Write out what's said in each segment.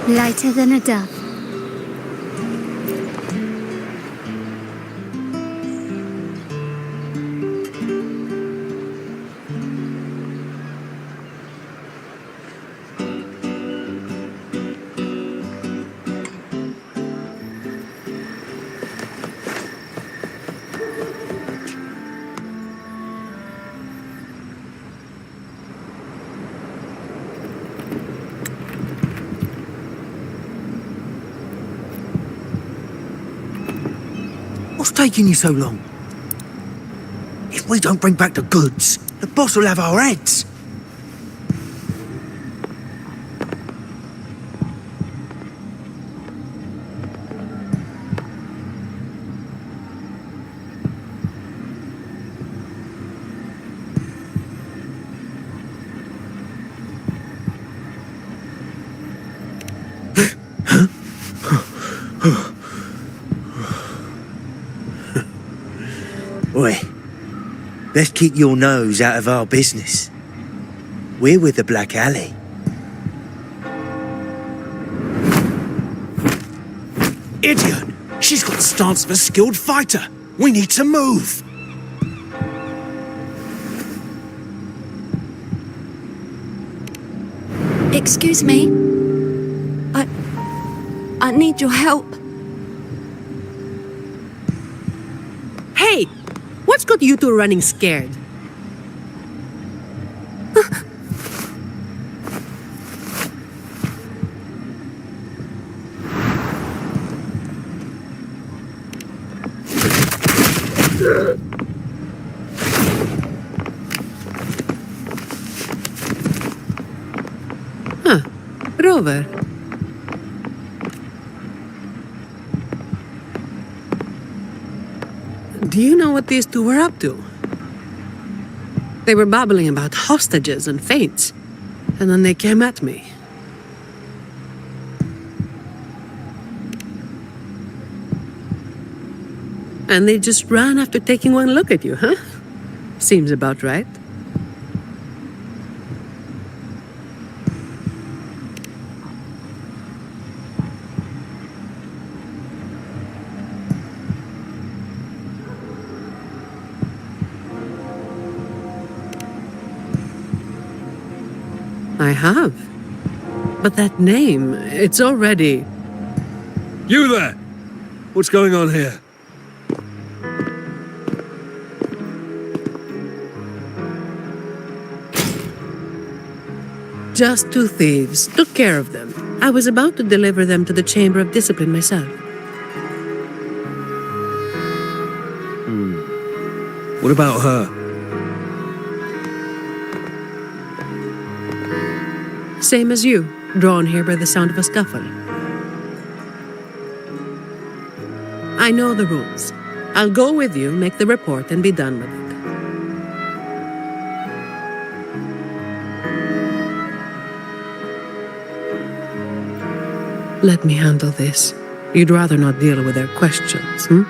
Lighter than a dove. What's taking you so long? If we don't bring back the goods, the boss will have our heads. Oi, let's keep your nose out of our business. We're with the Black Alley. Idiot! She's got the stance of a skilled fighter. We need to move. Excuse me. I need your help. Hey! What's got you two running scared? Huh. Rover. Do you know what these two were up to? They were babbling about hostages and fates, and then they came at me. And they just ran after taking one look at you, huh? Seems about right. I have. But that name, it's already... You there! What's going on here? Just two thieves. Took care of them. I was about to deliver them to the Chamber of Discipline myself. What about her? Same as you, drawn here by the sound of a scuffle. I know the rules. I'll go with you, make the report, and be done with it. Let me handle this. You'd rather not deal with their questions, hmm?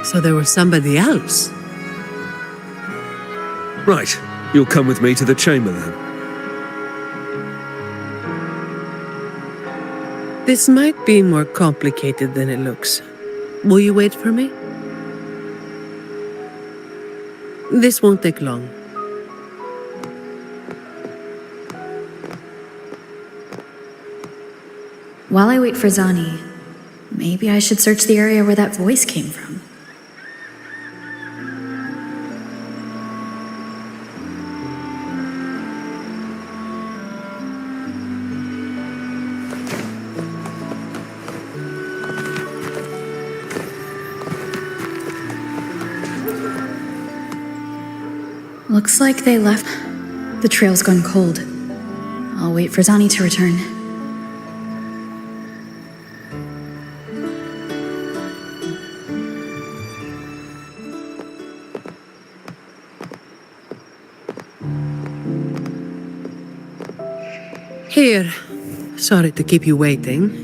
So there was somebody else. Right, you'll come with me to the chamber then. This might be more complicated than it looks. Will you wait for me? This won't take long. While I wait for Zani, maybe I should search the area where that voice came from. Looks like they left. The trail's gone cold. I'll wait for Zani to return. Here. Sorry to keep you waiting.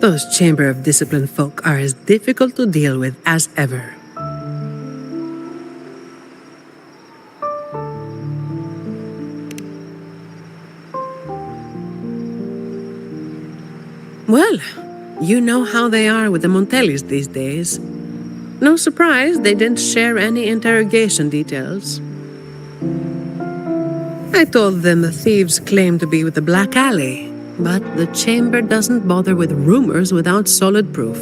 Those Chamber of Discipline folk are as difficult to deal with as ever. Well, you know how they are with the Montellis these days. No surprise they didn't share any interrogation details. I told them the thieves claimed to be with the Black Alley, but the chamber doesn't bother with rumors without solid proof.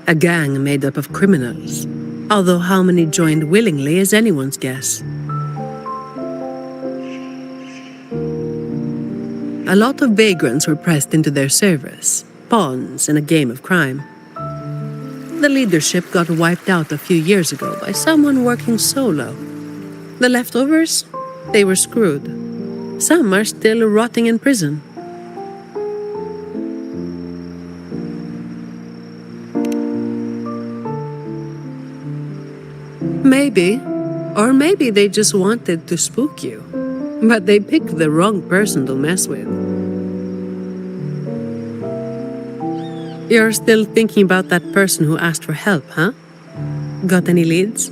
A gang made up of criminals, although how many joined willingly is anyone's guess. A lot of vagrants were pressed into their service, pawns in a game of crime. The leadership got wiped out a few years ago by someone working solo. The leftovers? They were screwed. Some are still rotting in prison. Maybe, or maybe they just wanted to spook you. But they picked the wrong person to mess with. You're still thinking about that person who asked for help, huh? Got any leads?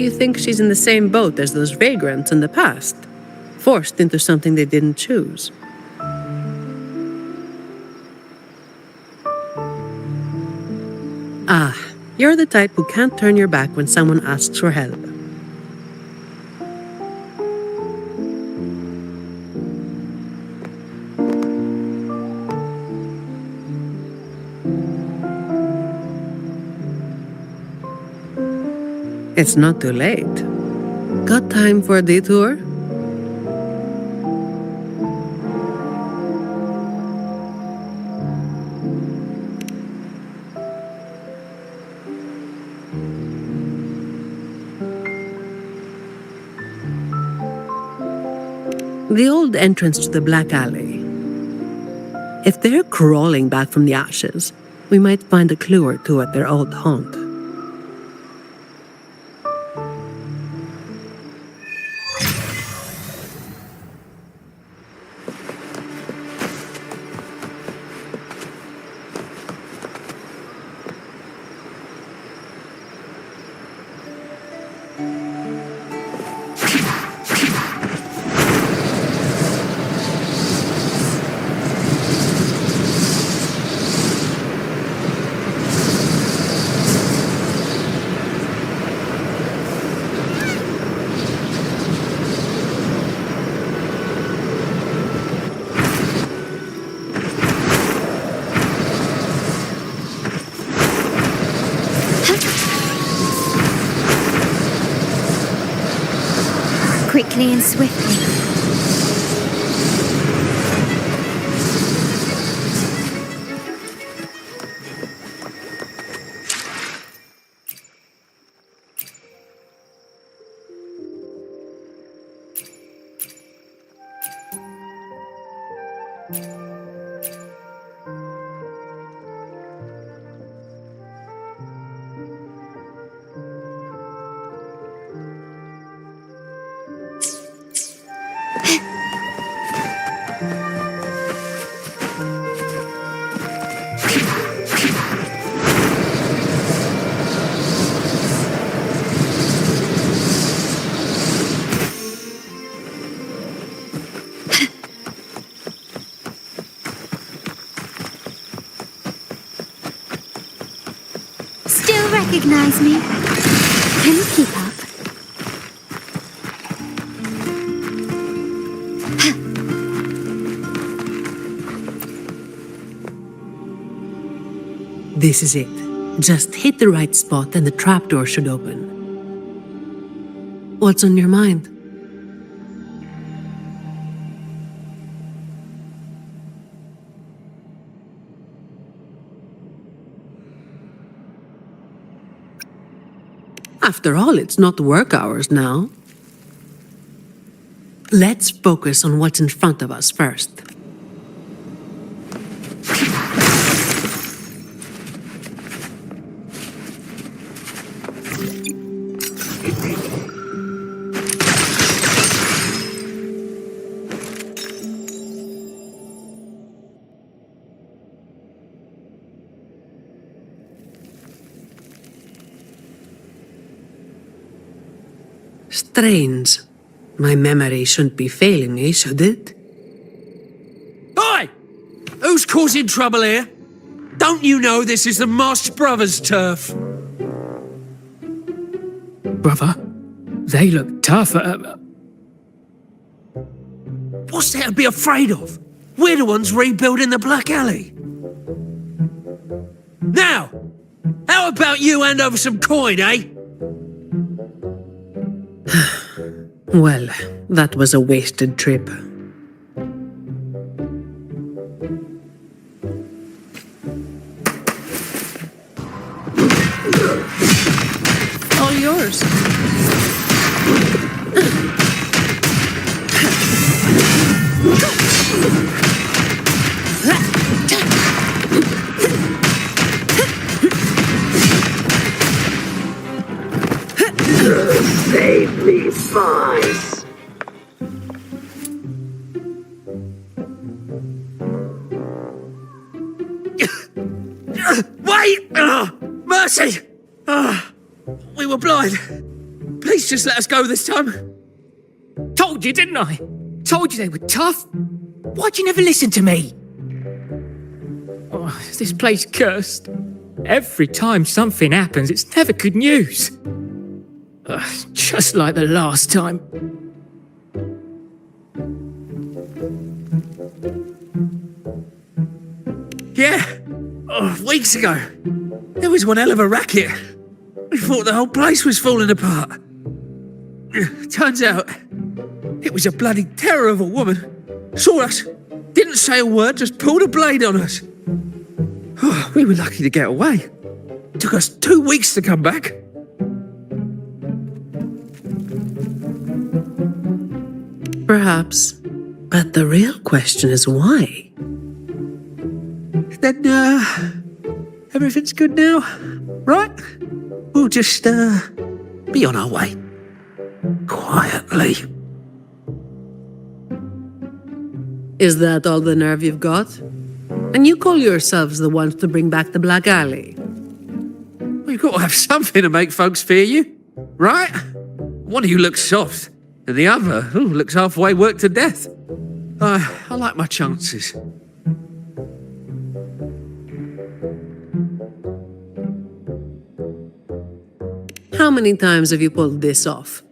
You think she's in the same boat as those vagrants in the past? Forced into something they didn't choose. Ah, you're the type who can't turn your back when someone asks for help. It's not too late. Got time for a detour? The old entrance to the Black Alley. If they're crawling back from the ashes, we might find a clue or two at their old haunt. quietly and swiftly. Still recognize me? Can you keep up? This is it. Just hit the right spot and the trapdoor should open. What's on your mind? After all, it's not work hours now. Let's focus on what's in front of us first. Strange. My memory shouldn't be failing me, should it? Oi! Who's causing trouble here? Don't you know this is the Marsh Brothers' turf? Brother, they look tough. What's there to be afraid of? We're the ones rebuilding the Black Alley. Now, how about you hand over some coin, eh? Well, that was a wasted trip. All yours. Save me, spies. Wait! Mercy! We were blind. Please just let us go this time. Told you, didn't I? Told you they were tough. Why'd you never listen to me? Oh, is this place cursed? Every time something happens, it's never good news. Just like the last time. Yeah, weeks ago. There was one hell of a racket. We thought the whole place was falling apart. Turns out, it was a bloody terror of a woman. Saw us, didn't say a word, just pulled a blade on us. We were lucky to get away. Took us 2 weeks to come back. Perhaps. But the real question is why? Then, everything's good now, right? We'll just, be on our way. Quietly. Is that all the nerve you've got? And you call yourselves the ones to bring back the Black Alley? We've got to have something to make folks fear you, right? One of you looks soft, and the other looks halfway worked to death. I like my chances. How many times have you pulled this off?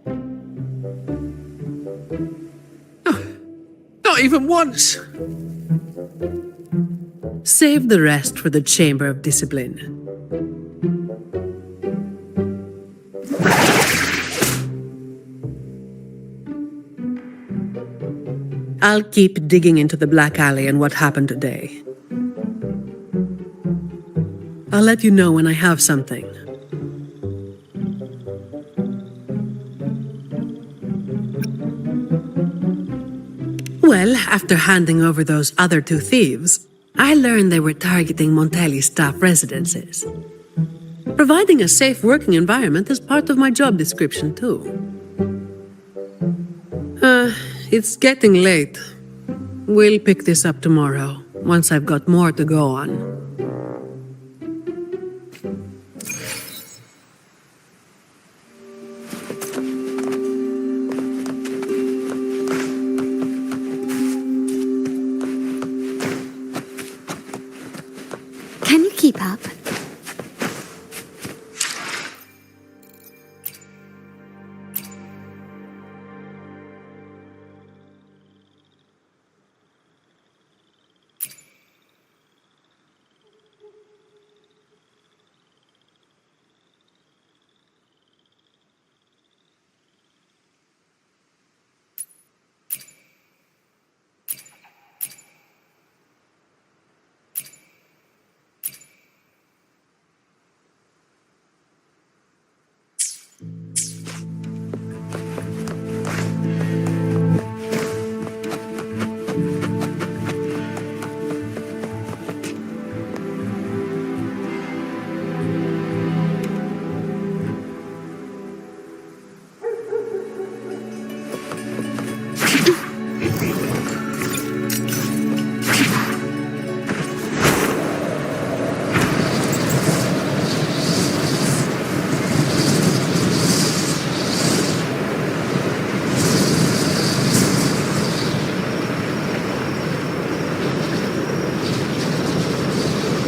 Not even once. Save the rest for the Chamber of Discipline. I'll keep digging into the Black Alley and what happened today. I'll let you know when I have something. Well, after handing over those other two thieves, I learned they were targeting Montelli's staff residences. Providing a safe working environment is part of my job description, too. It's getting late. We'll pick this up tomorrow, once I've got more to go on. Can you keep up?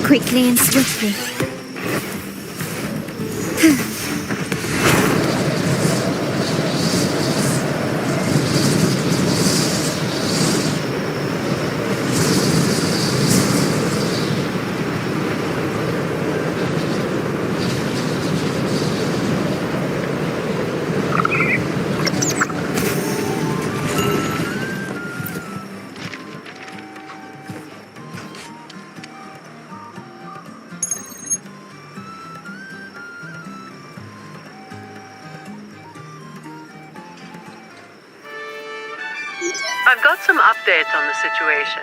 Quickly and swiftly. I've got some updates on the situation.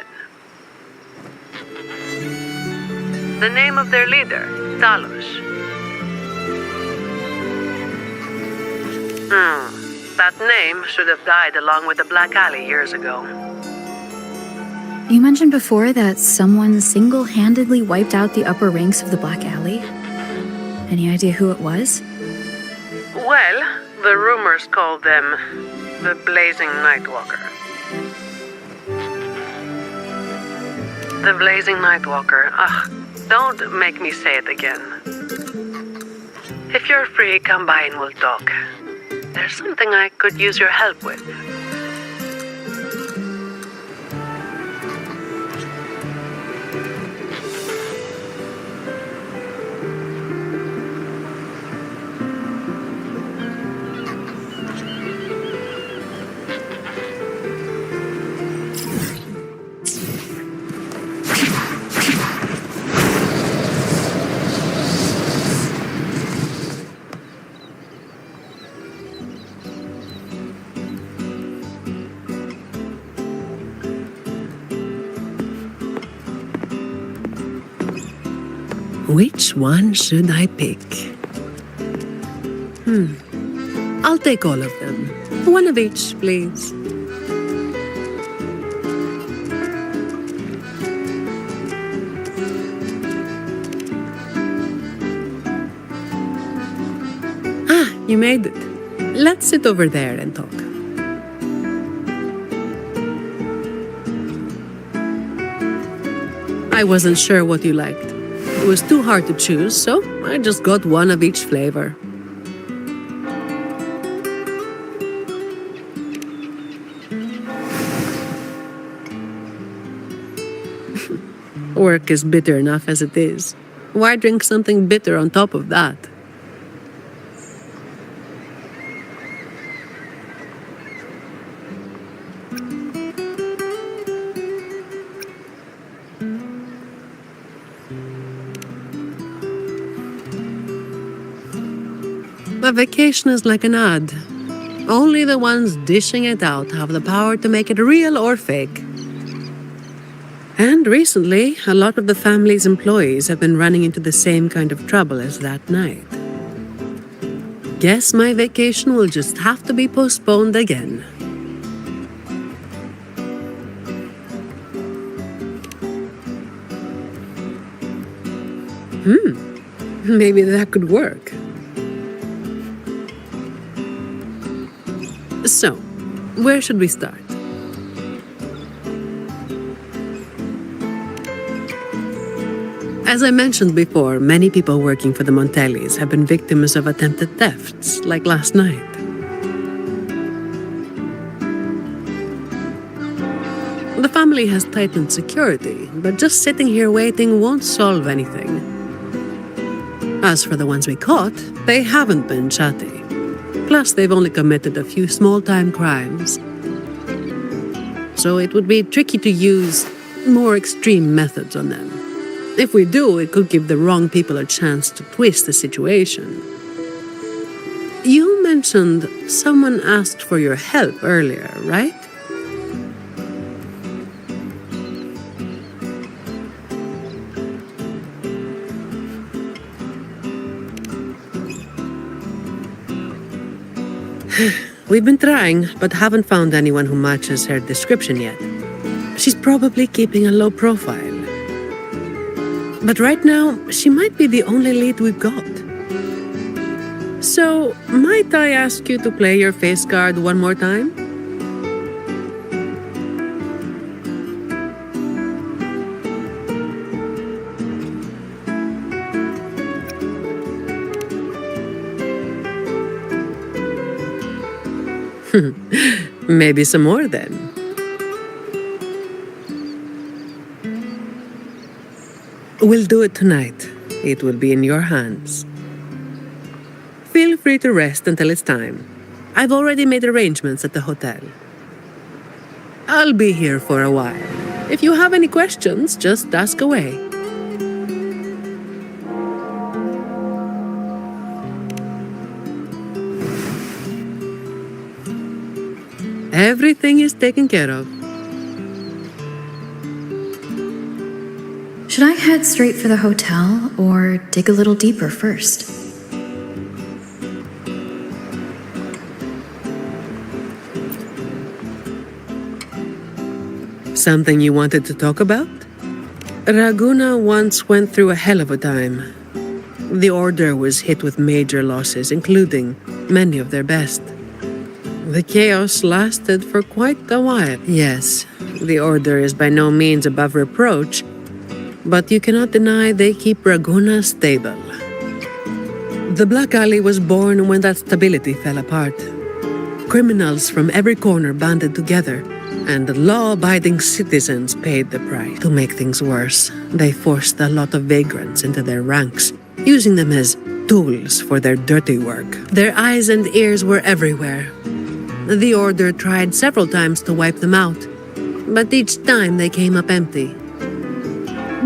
The name of their leader, Talos. That name should have died along with the Black Alley years ago. You mentioned before that someone single-handedly wiped out the upper ranks of the Black Alley. Any idea who it was? Well, the rumors called them the Blazing Nightwalker. The Blazing Nightwalker. Don't make me say it again. If you're free, come by and we'll talk. There's something I could use your help with. Which one should I pick? I'll take all of them. One of each, please. You made it. Let's sit over there and talk. I wasn't sure what you liked. It was too hard to choose, so I just got one of each flavor. Work is bitter enough as it is. Why drink something bitter on top of that? A vacation is like an ad. Only the ones dishing it out have the power to make it real or fake. And recently, a lot of the family's employees have been running into the same kind of trouble as that night. Guess my vacation will just have to be postponed again. Maybe that could work. So, where should we start? As I mentioned before, many people working for the Montellis have been victims of attempted thefts, like last night. The family has tightened security, but just sitting here waiting won't solve anything. As for the ones we caught, they haven't been chatty. Plus, they've only committed a few small-time crimes. So it would be tricky to use more extreme methods on them. If we do, it could give the wrong people a chance to twist the situation. You mentioned someone asked for your help earlier, right? We've been trying, but haven't found anyone who matches her description yet. She's probably keeping a low profile. But right now, she might be the only lead we've got. So, might I ask you to play your face card one more time? Maybe some more then. We'll do it tonight. It will be in your hands. Feel free to rest until it's time. I've already made arrangements at the hotel. I'll be here for a while. If you have any questions, just ask away. Everything is taken care of. Should I head straight for the hotel or dig a little deeper first? Something you wanted to talk about? Raguna once went through a hell of a time. The Order was hit with major losses, including many of their best. The chaos lasted for quite a while. Yes, the Order is by no means above reproach, but you cannot deny they keep Raguna stable. The Black Alley was born when that stability fell apart. Criminals from every corner banded together, and law-abiding citizens paid the price. To make things worse, they forced a lot of vagrants into their ranks, using them as tools for their dirty work. Their eyes and ears were everywhere. The Order tried several times to wipe them out, but each time they came up empty.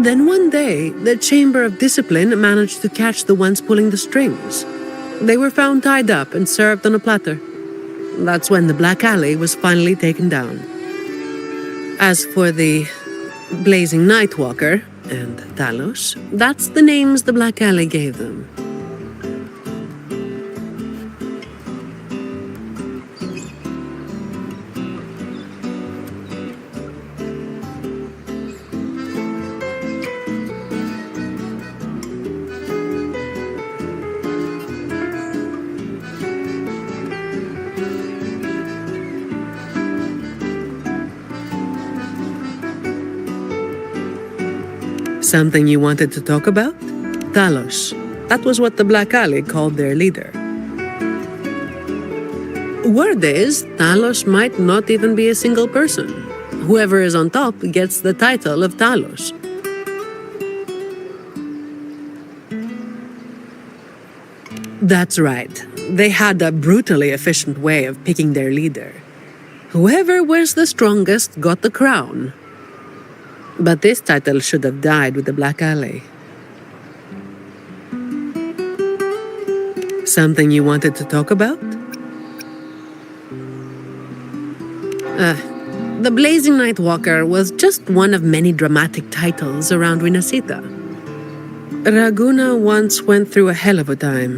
Then one day, the Chamber of Discipline managed to catch the ones pulling the strings. They were found tied up and served on a platter. That's when the Black Alley was finally taken down. As for the Blazing Nightwalker and Talos, that's the names the Black Alley gave them. Something you wanted to talk about? Talos. That was what the Black Alley called their leader. Word is, Talos might not even be a single person. Whoever is on top gets the title of Talos. That's right. They had a brutally efficient way of picking their leader. Whoever was the strongest got the crown. But this title should have died with the Black Alley. Something you wanted to talk about? The Blazing Nightwalker was just one of many dramatic titles around Winasita. Raguna once went through a hell of a time.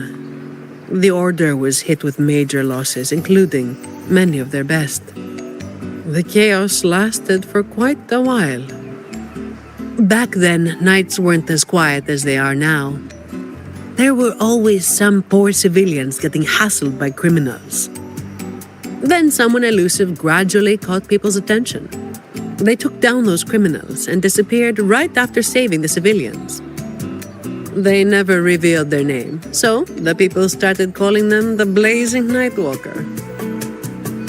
The Order was hit with major losses, including many of their best. The chaos lasted for quite a while. Back then, nights weren't as quiet as they are now. There were always some poor civilians getting hassled by criminals. Then someone elusive gradually caught people's attention. They took down those criminals and disappeared right after saving the civilians. They never revealed their name, so the people started calling them the Blazing Nightwalker.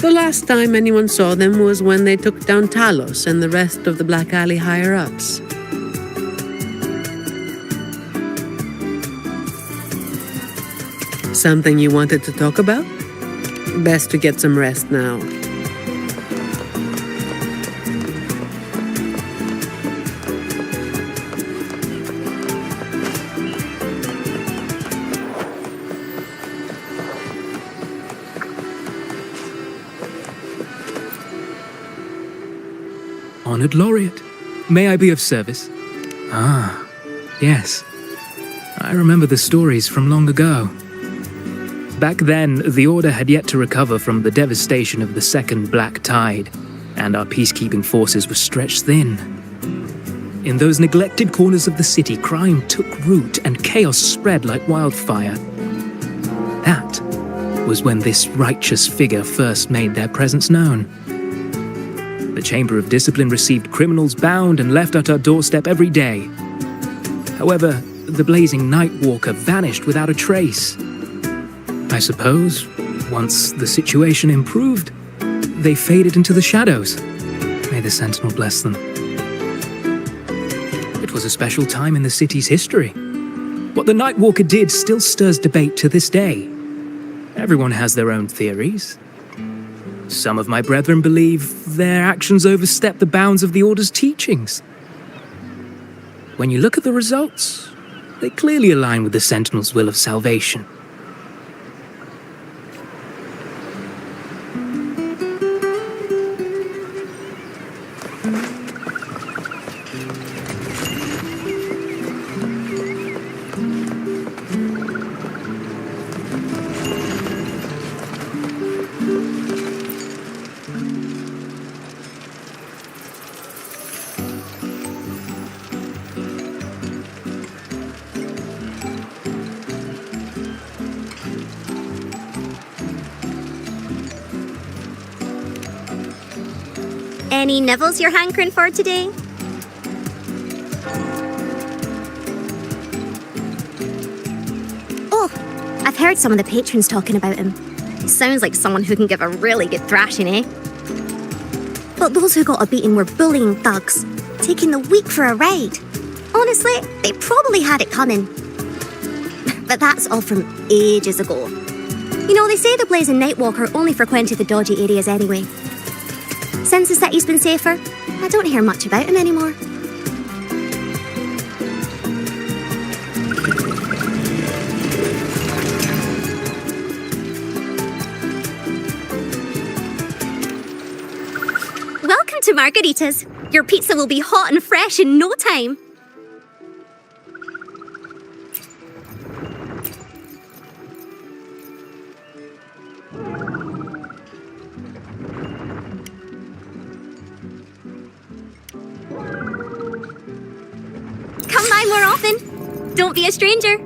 The last time anyone saw them was when they took down Talos and the rest of the Black Alley higher-ups. Something you wanted to talk about? Best to get some rest now. Honored Laureate, may I be of service? Ah, yes. I remember the stories from long ago. Back then, the Order had yet to recover from the devastation of the Second Black Tide, and our peacekeeping forces were stretched thin. In those neglected corners of the city, crime took root and chaos spread like wildfire. That was when this righteous figure first made their presence known. The Chamber of Discipline received criminals bound and left at our doorstep every day. However, the Blazing Nightwalker vanished without a trace. I suppose, once the situation improved, they faded into the shadows. May the Sentinel bless them. It was a special time in the city's history. What the Nightwalker did still stirs debate to this day. Everyone has their own theories. Some of my brethren believe their actions overstep the bounds of the Order's teachings. When you look at the results, they clearly align with the Sentinel's will of salvation. Any nibbles you're hankering for today? Oh, I've heard some of the patrons talking about him. Sounds like someone who can give a really good thrashing, eh? But those who got a beating were bullying thugs, taking the weak for a ride. Honestly, they probably had it coming. But that's all from ages ago. You know, they say the Blazing Nightwalker only frequented the dodgy areas anyway. Since the city's been safer, I don't hear much about him anymore. Welcome to Margaritas. Your pizza will be hot and fresh in no time. Come by more often. Don't be a stranger.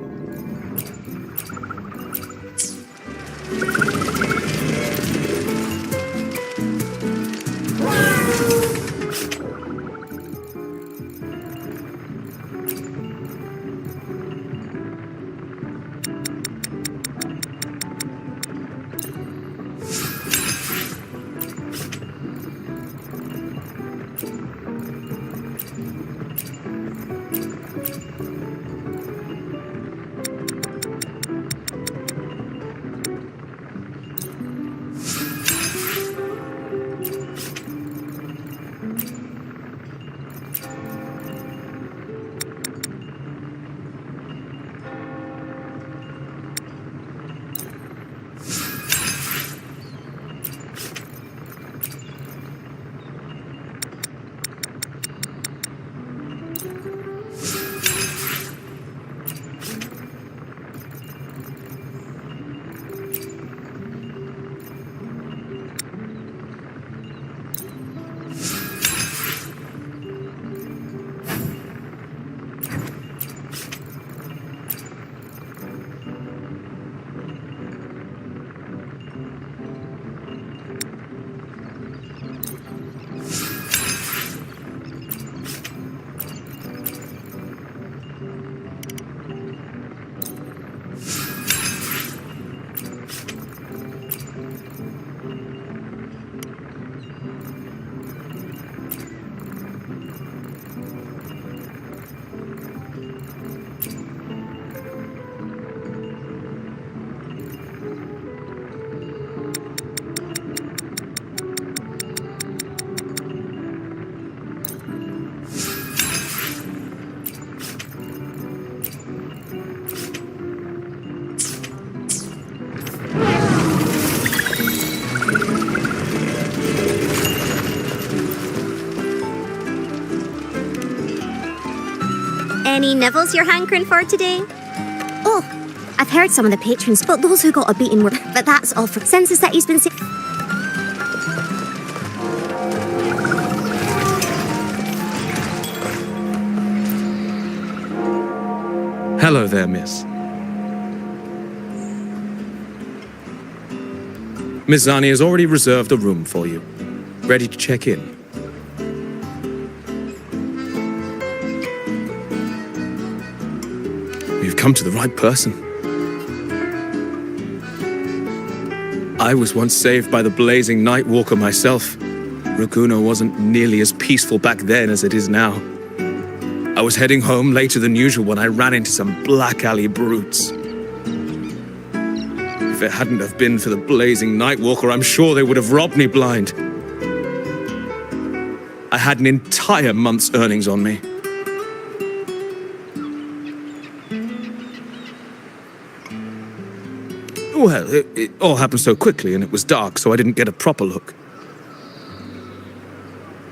Any nibbles you're hankering for today? Oh, I've heard some of the patrons, but those who got a beating were... But that's all for... Since the city's been... Hello there, miss. Miss Zani has already reserved a room for you. Ready to check in. You've come to the right person. I was once saved by the blazing night walker myself. Raguno wasn't nearly as peaceful back then as it is now. I was heading home later than usual when I ran into some black alley brutes. If it hadn't have been for the blazing Nightwalker, I'm sure they would have robbed me blind. I had an entire month's earnings on me. Well, it all happened so quickly and it was dark, so I didn't get a proper look.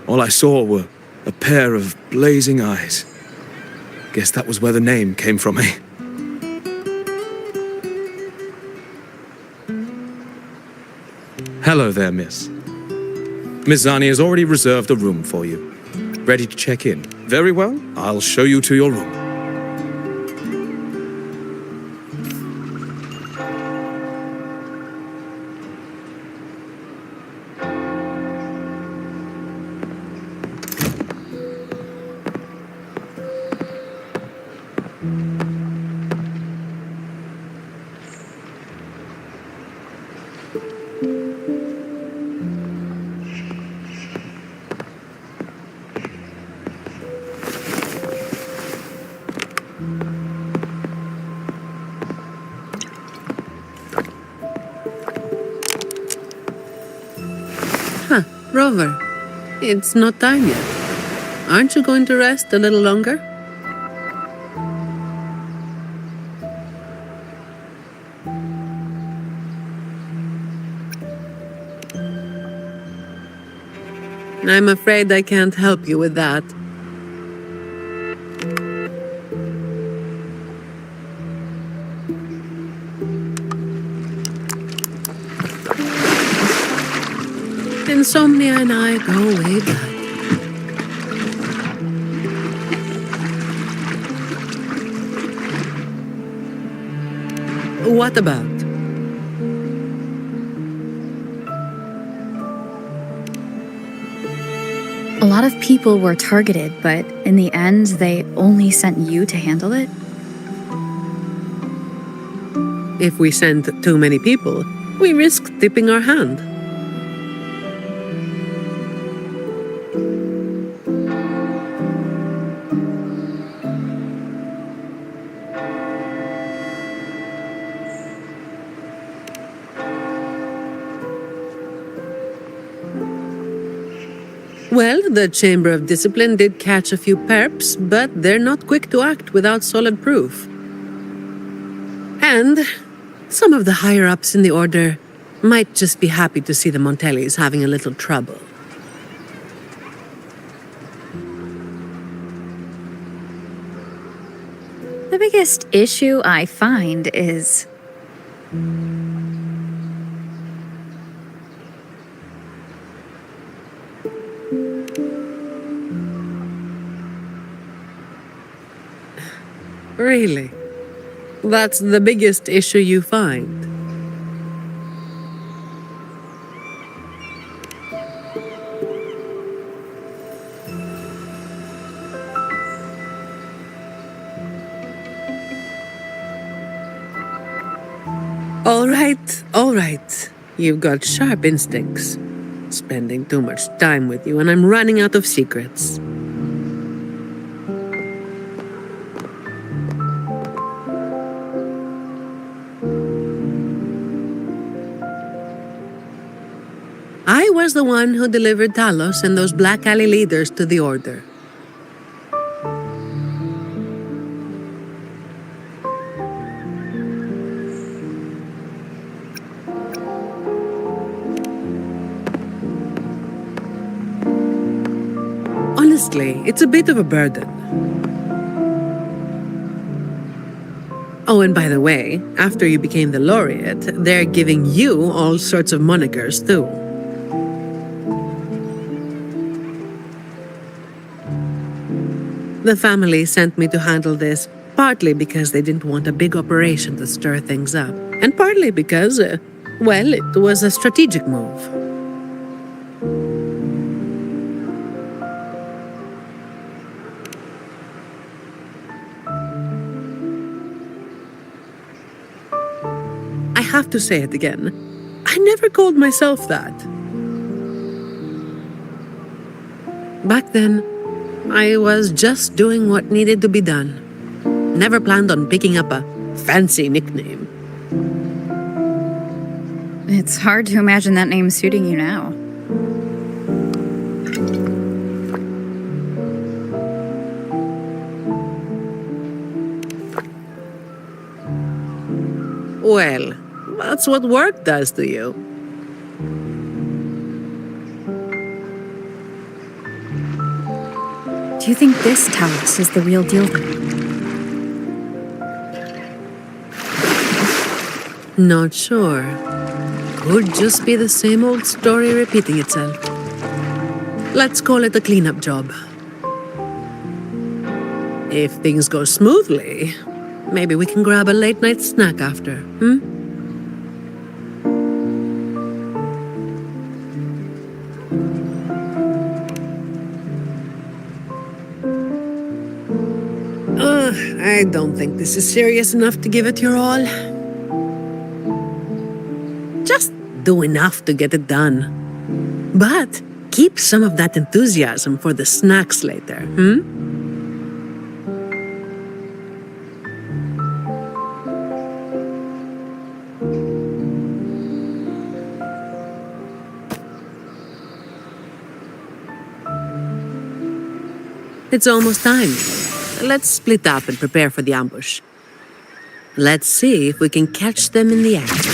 All I saw were a pair of blazing eyes. Guess that was where the name came from, eh? Hello there, miss. Miss Zani has already reserved a room for you. Ready to check in. Very well, I'll show you to your room. Rover, it's not time yet. Aren't you going to rest a little longer? I'm afraid I can't help you with that. Insomnia and I go way back. What about? A lot of people were targeted, but in the end, they only sent you to handle it? If we send too many people, we risk tipping our hand. Well, the Chamber of Discipline did catch a few perps, but they're not quick to act without solid proof. And some of the higher-ups in the Order might just be happy to see the Montellis having a little trouble. The biggest issue I find is... Really? That's the biggest issue you find? All right. You've got sharp instincts. Spending too much time with you and I'm running out of secrets. I was the one who delivered Talos and those Black Alley leaders to the Order. Honestly, it's a bit of a burden. Oh, and by the way, after you became the laureate, they're giving you all sorts of monikers, too. The family sent me to handle this, partly because they didn't want a big operation to stir things up, and partly because, well, it was a strategic move. I have to say it again. I never called myself that. Back then, I was just doing what needed to be done. Never planned on picking up a fancy nickname. It's hard to imagine that name suiting you now. Well, that's what work does to you. Do you think this Talos is the real deal then? Not sure. Could just be the same old story repeating itself. Let's call it a cleanup job. If things go smoothly, maybe we can grab a late-night snack after, hmm? I don't think this is serious enough to give it your all. Just do enough to get it done. But keep some of that enthusiasm for the snacks later, hmm? It's almost time. Let's split up and prepare for the ambush. Let's see if we can catch them in the act.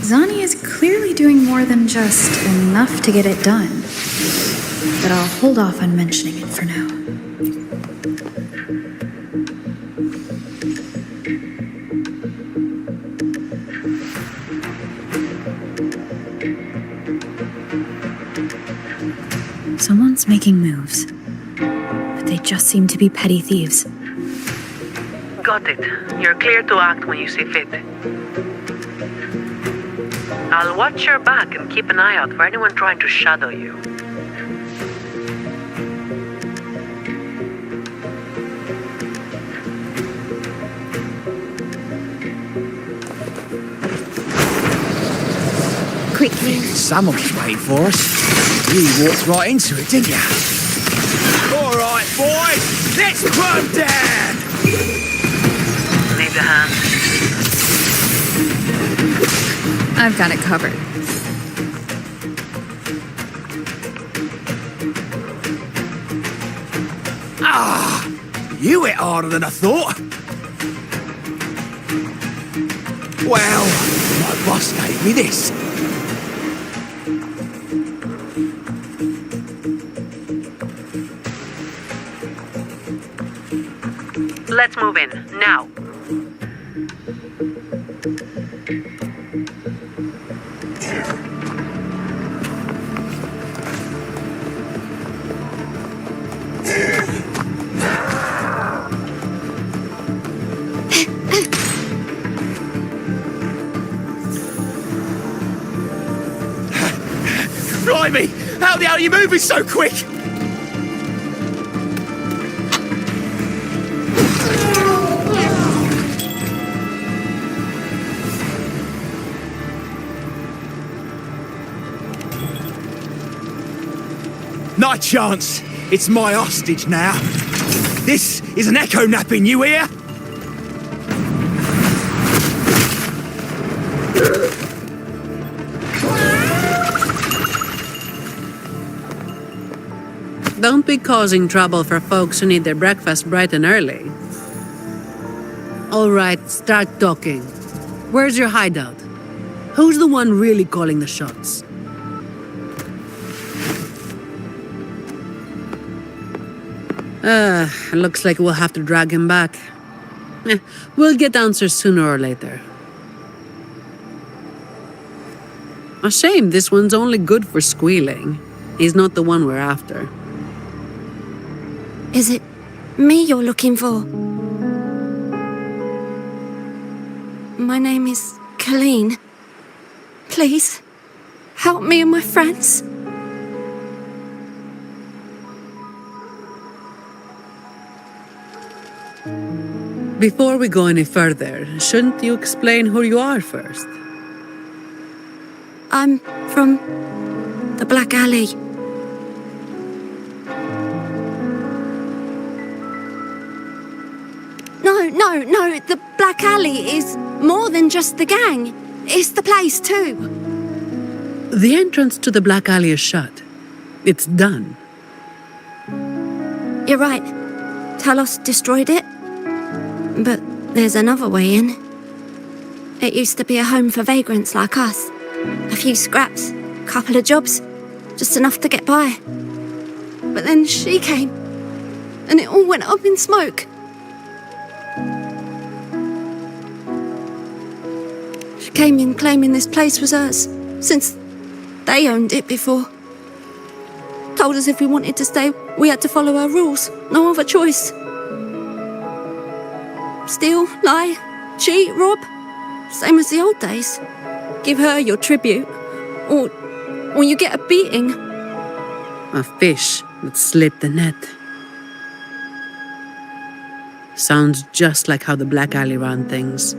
Zani is clearly doing more than just enough to get it done. But I'll hold off on mentioning it for now. Someone's making moves. But they just seem to be petty thieves. Got it. You're clear to act when you see fit. I'll watch your back and keep an eye out for anyone trying to shadow you. Quickly. Someone was waiting for us. You walked right into it, didn't you? All right, boys, let's put 'em down. Need a hand? I've got it covered. You hit harder than I thought. Well, my boss gave me this. Let's move in, now. Blimey, how the hell are you moving so quick? Not a chance. It's my hostage now. This is an echo napping, you hear? Don't be causing trouble for folks who need their breakfast bright and early. All right, start talking. Where's your hideout? Who's the one really calling the shots? Looks like we'll have to drag him back. We'll get answers sooner or later. A shame this one's only good for squealing. He's not the one we're after. Is it me you're looking for? My name is Kalian. Please, help me and my friends. Before we go any further, shouldn't you explain who you are first? I'm from the Black Alley. No, the Black Alley is more than just the gang. It's the place too. The entrance to the Black Alley is shut. It's done. You're right. Talos destroyed it. But there's another way in. It used to be a home for vagrants like us. A few scraps, couple of jobs, just enough to get by. But then she came, and it all went up in smoke. She came in claiming this place was hers, since they owned it before. Told us if we wanted to stay, we had to follow her rules, no other choice. Steal, lie, cheat, rob, same as the old days. Give her your tribute, or you get a beating. A fish that slit the net. Sounds just like how the Black Alley ran things.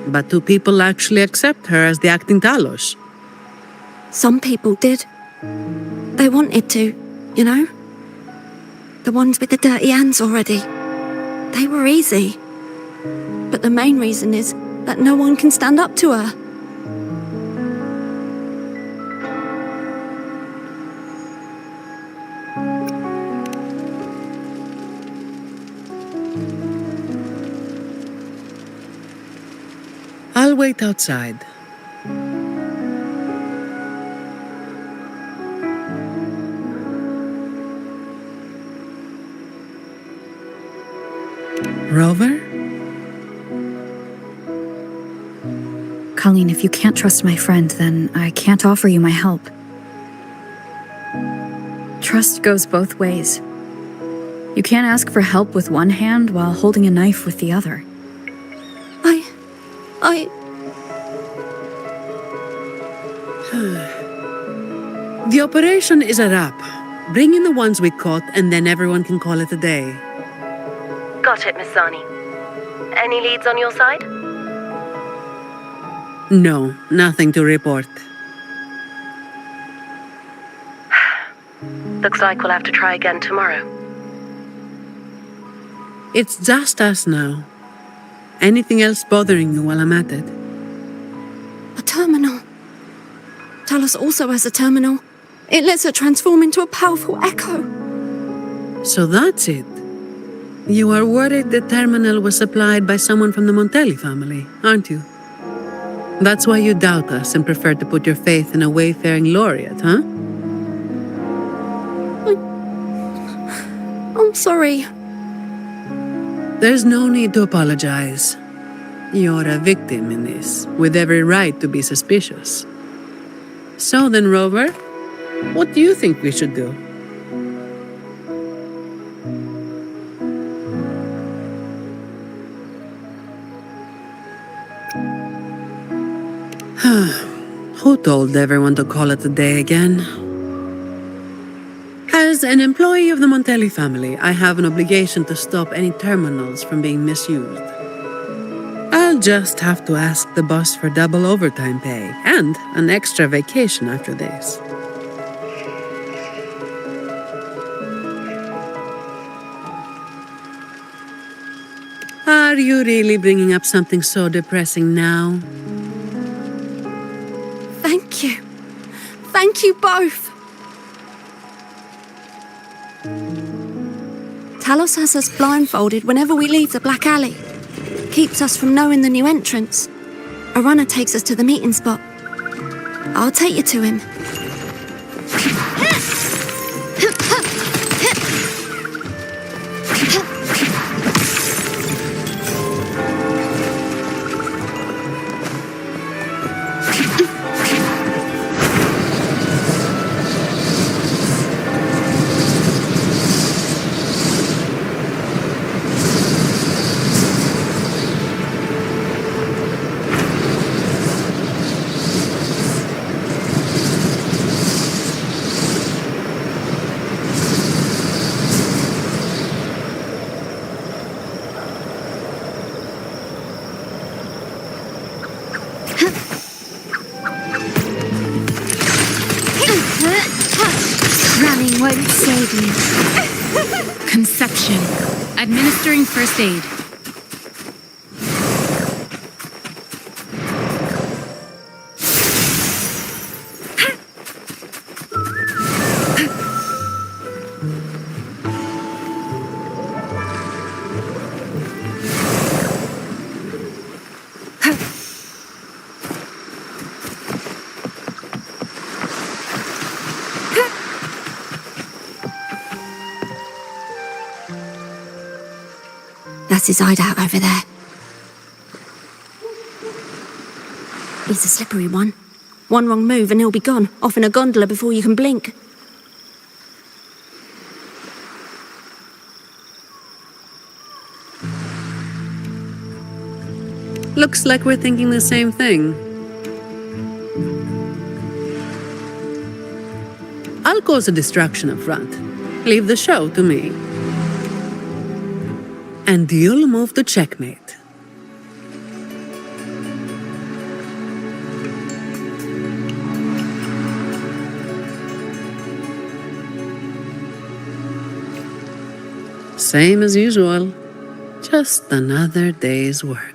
But do people actually accept her as the acting Talos? Some people did. They wanted to, you know? The ones with the dirty hands already. They were easy. But the main reason is that no one can stand up to her. I'll wait outside. Rover? Colleen, if you can't trust my friend, then I can't offer you my help. Trust goes both ways. You can't ask for help with one hand while holding a knife with the other. The operation is a wrap. Bring in the ones we caught, and then everyone can call it a day. Got it, Miss Sani. Any leads on your side? No, nothing to report. Looks like we'll have to try again tomorrow. It's just us now. Anything else bothering you while I'm at it? A terminal. Talos also has a terminal. It lets her transform into a powerful echo. So that's it. You are worried the terminal was supplied by someone from the Montelli family, aren't you? That's why you doubt us and prefer to put your faith in a wayfaring laureate, huh? I'm sorry. There's no need to apologize. You're a victim in this, with every right to be suspicious. So then, Rover, what do you think we should do? Who told everyone to call it a day again? As an employee of the Montelli family, I have an obligation to stop any terminals from being misused. I'll just have to ask the boss for double overtime pay and an extra vacation after this. Are you really bringing up something so depressing now? Thank you. Thank you both. Talos has us blindfolded whenever we leave the Black Alley. Keeps us from knowing the new entrance. A runner takes us to the meeting spot. I'll take you to him. Conception. Administering first aid. That's his hideout over there. He's a slippery one. One wrong move and he'll be gone, off in a gondola before you can blink. Looks like we're thinking the same thing. I'll cause a distraction up front. Leave the show to me. And you'll move to checkmate. Same as usual. Just another day's work.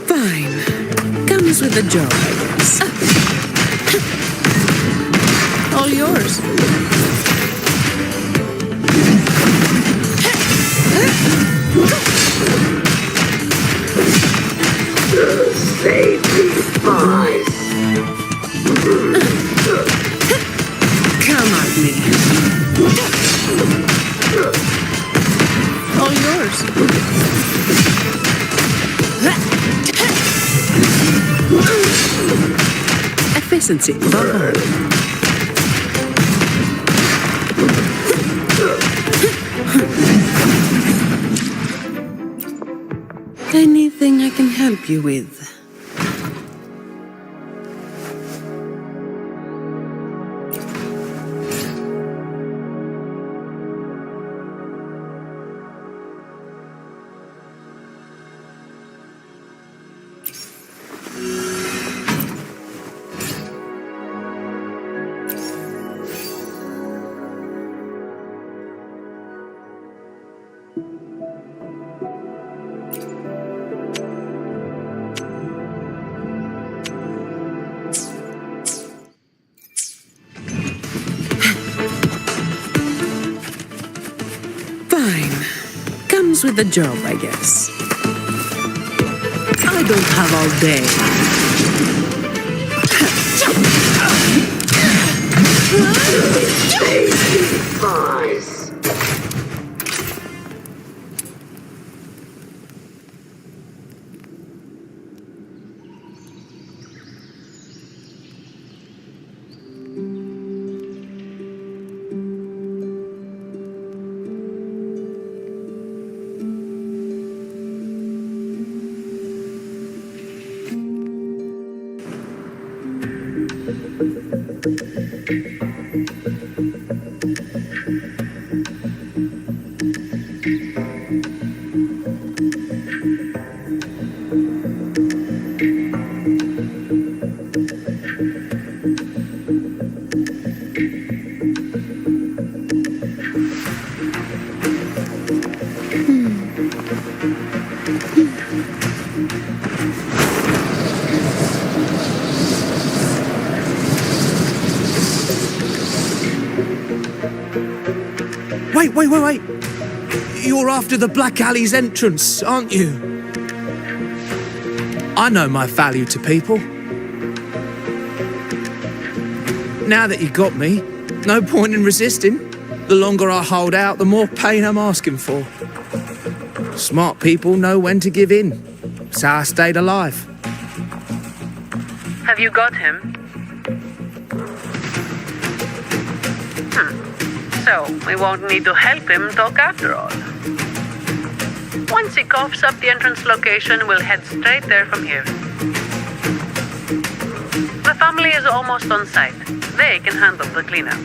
Fine. Comes with the job, I guess. All yours. Save these spies. Come at me. All yours. Efficiency, bubble. Anything I can help you with? Fine. Comes with the job, I guess. I don't have all day. Save these spies. Wait. You're after the Black Alley's entrance, aren't you? I know my value to people. Now that you got me, no point in resisting. The longer I hold out, the more pain I'm asking for. Smart people know when to give in. That's how I stayed alive. Have you got him? So, we won't need to help him talk after all. Once he coughs up the entrance location, we'll head straight there from here. The family is almost on site. They can handle the cleanup.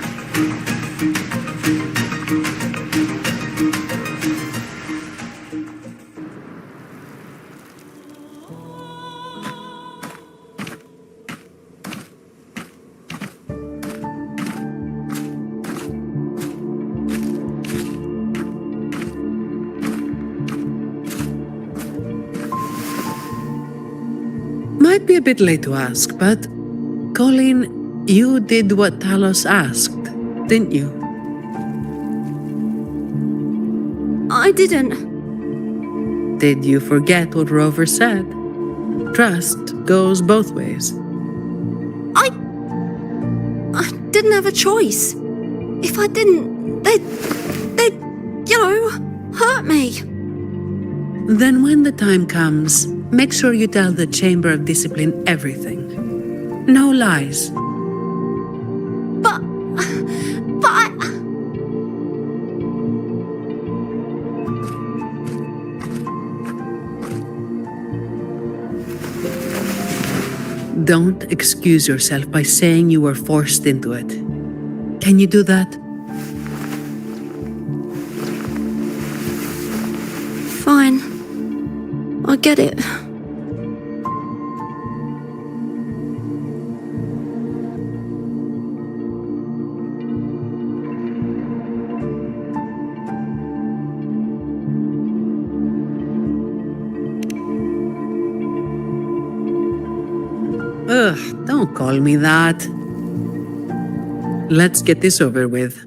Might be a bit late to ask, but Colleen, you did what Talos asked, didn't you? I didn't. Did you forget what Rover said? Trust goes both ways. I didn't have a choice. If I didn't, they'd, hurt me. Then when the time comes, make sure you tell the Chamber of Discipline everything. No lies. But I... Don't excuse yourself by saying you were forced into it. Can you do that? Fine. I get it. Ugh, don't call me that. Let's get this over with.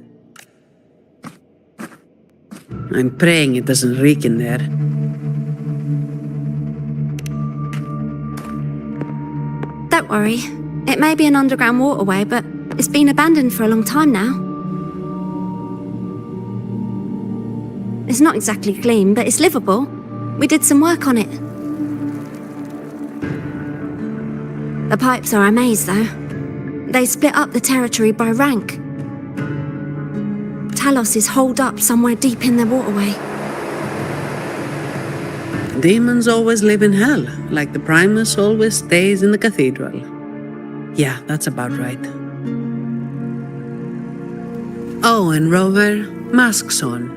I'm praying it doesn't reek in there. Don't worry. It may be an underground waterway, but it's been abandoned for a long time now. It's not exactly clean, but it's livable. We did some work on it. The pipes are a maze, though. They split up the territory by rank. Talos is holed up somewhere deep in the waterway. Demons always live in hell, like the Primus always stays in the cathedral. Yeah, that's about right. Oh, and Rover, mask's on.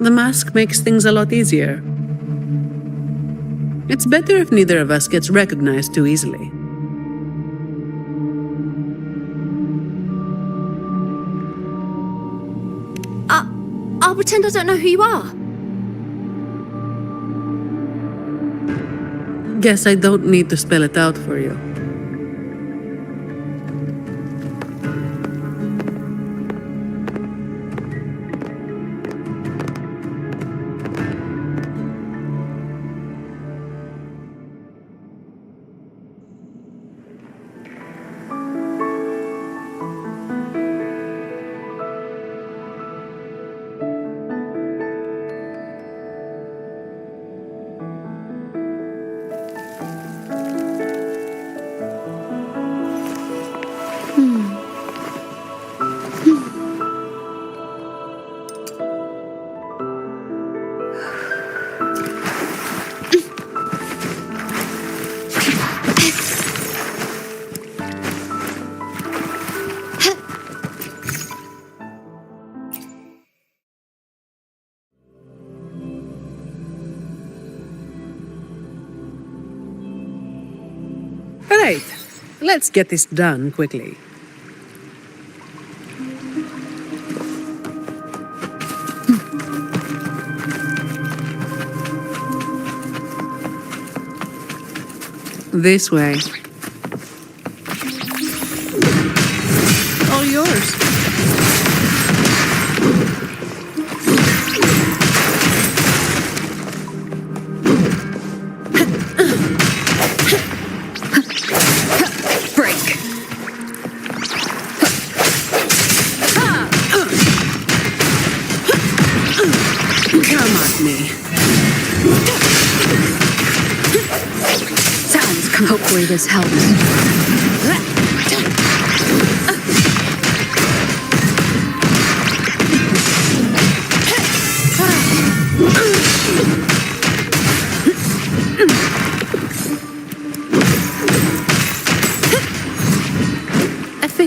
The mask makes things a lot easier. It's better if neither of us gets recognized too easily. I'll pretend I don't know who you are. Guess I don't need to spell it out for you. Alright, let's get this done quickly. This way. All yours. Come at me. Hopefully this helps.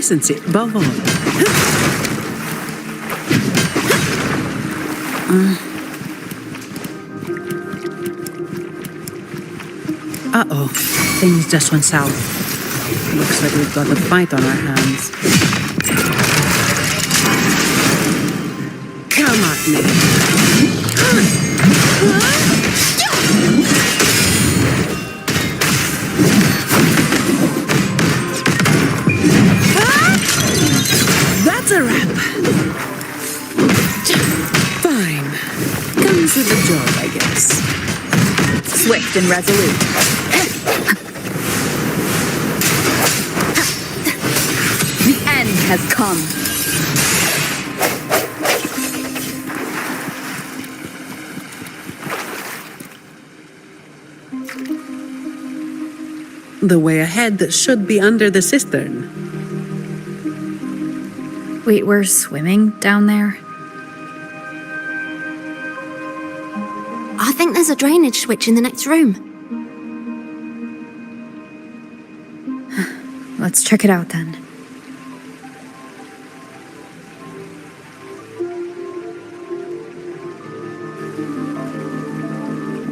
decency above all. Uh-oh, things just went south. Looks like we've got a fight on our hands. Come at me. That's a wrap. Fine. Comes with the job, I guess. Swift and resolute. The end has come. The way ahead should be under the cistern. Wait, we're swimming down there? I think there's a drainage switch in the next room. Let's check it out then.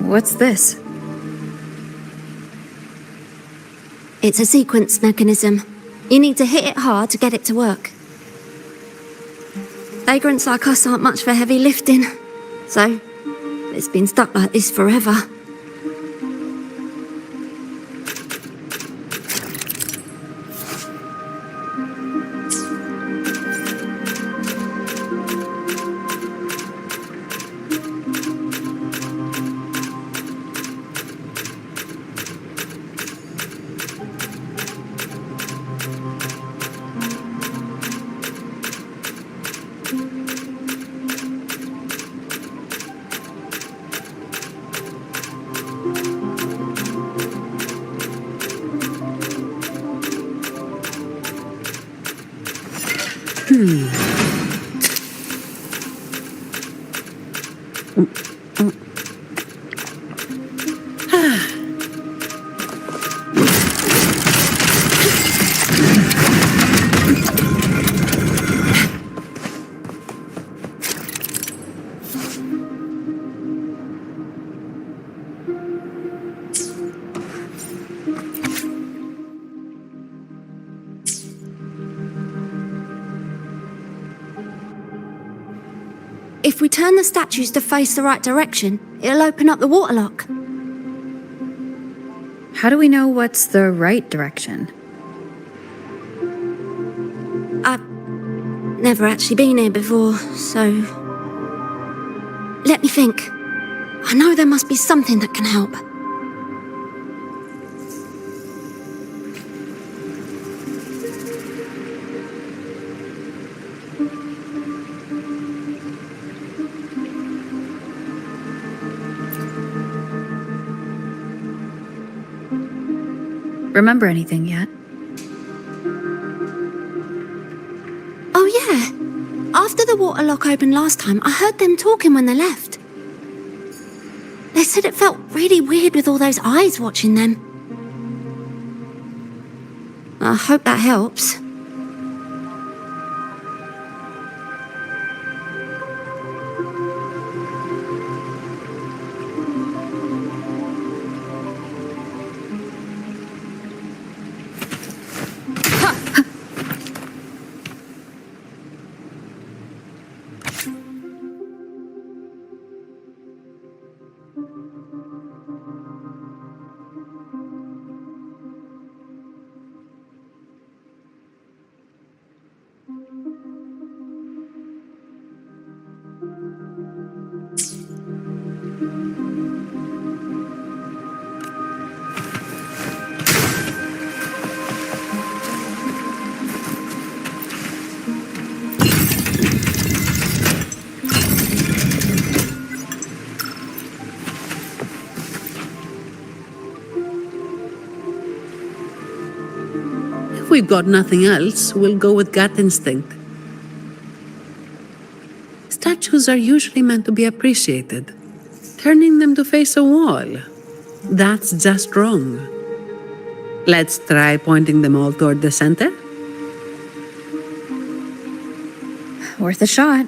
What's this? It's a sequence mechanism. You need to hit it hard to get it to work. Vagrants like us aren't much for heavy lifting, so it's been stuck like this forever. If we turn the statues to face the right direction, it'll open up the waterlock. How do we know what's the right direction? I've never actually been here before, so... Let me think. I know there must be something that can help. Remember anything yet? Oh yeah. After the waterlock opened last time, I heard them talking when they left. They said it felt really weird with all those eyes watching them. I hope that helps. If we've got nothing else, we'll go with gut instinct. Statues are usually meant to be appreciated. Turning them to face a wall, that's just wrong. Let's try pointing them all toward the center. Worth a shot.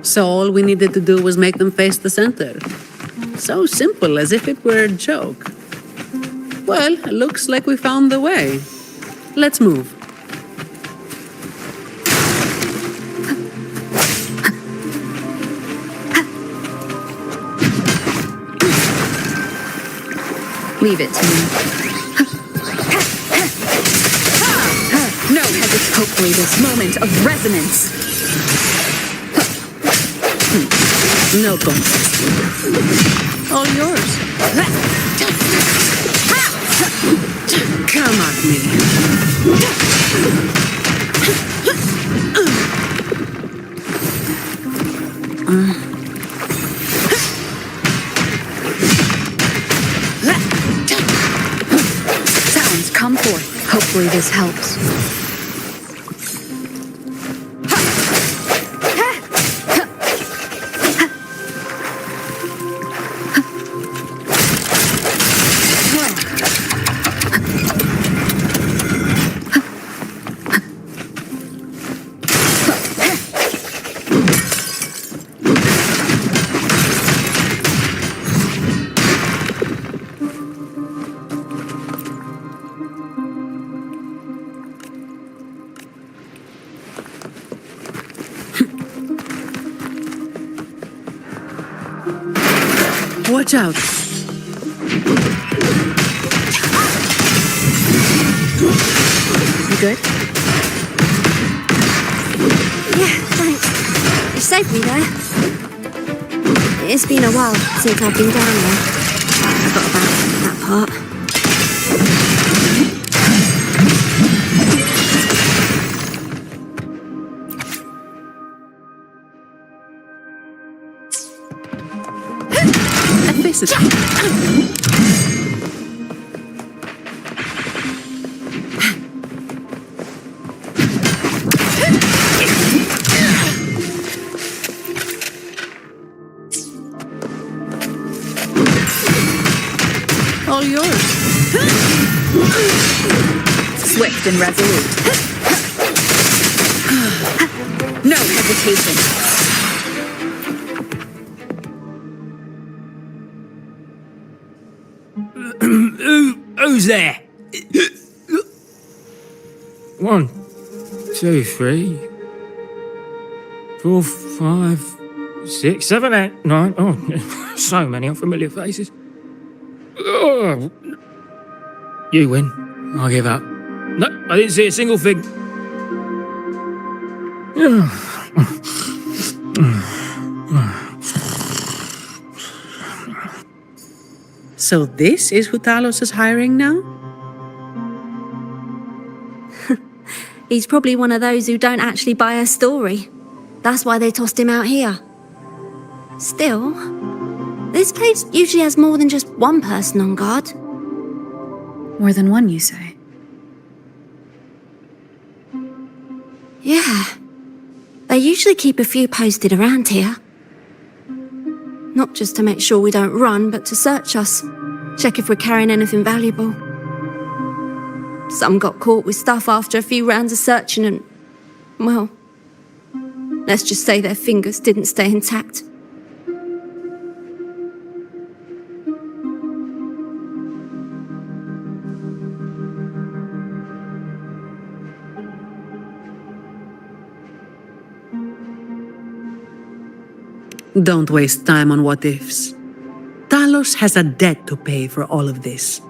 So all we needed to do was make them face the center. So simple, as if it were a joke. Well, looks like we found the way. Let's move. Leave it to me. No hesitation. Hopefully this moment of resonance. No contest. All yours. Come at me. Sounds come forth. Hopefully this helps. Watch out. You good? Yeah, thanks. You saved me there. It's been a while since I've been down there. I forgot about that part. Face it. All yours. Swift and resolute. No hesitation. Who's there? 1, 2, 3, 4, 5, 6, 7, 8, 9. Oh, so many unfamiliar faces. Oh. You win. I give up. No, I didn't see a single thing. So this is who Talos is hiring now? He's probably one of those who don't actually buy a story. That's why they tossed him out here. Still, this place usually has more than just one person on guard. More than one, you say? Yeah. They usually keep a few posted around here. Not just to make sure we don't run, but to search us. Check if we're carrying anything valuable. Some got caught with stuff after a few rounds of searching and, well, let's just say their fingers didn't stay intact. Don't waste time on what ifs. Talos has a debt to pay for all of this.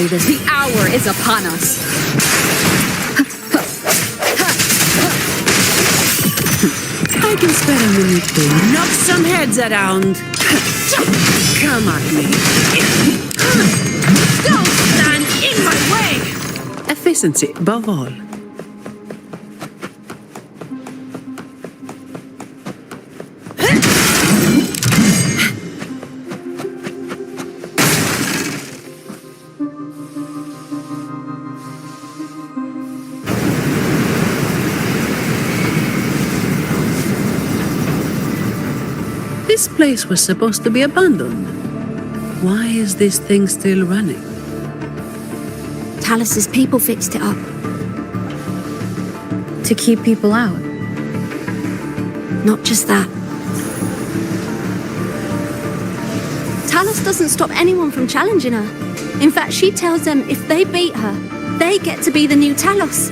The hour is upon us. I can spare a minute to knock some heads around. Come at me. Don't stand in my way! Efficiency above all. This place was supposed to be abandoned. Why is this thing still running? Talos's people fixed it up. To keep people out. Not just that. Talos doesn't stop anyone from challenging her. In fact, she tells them if they beat her, they get to be the new Talos.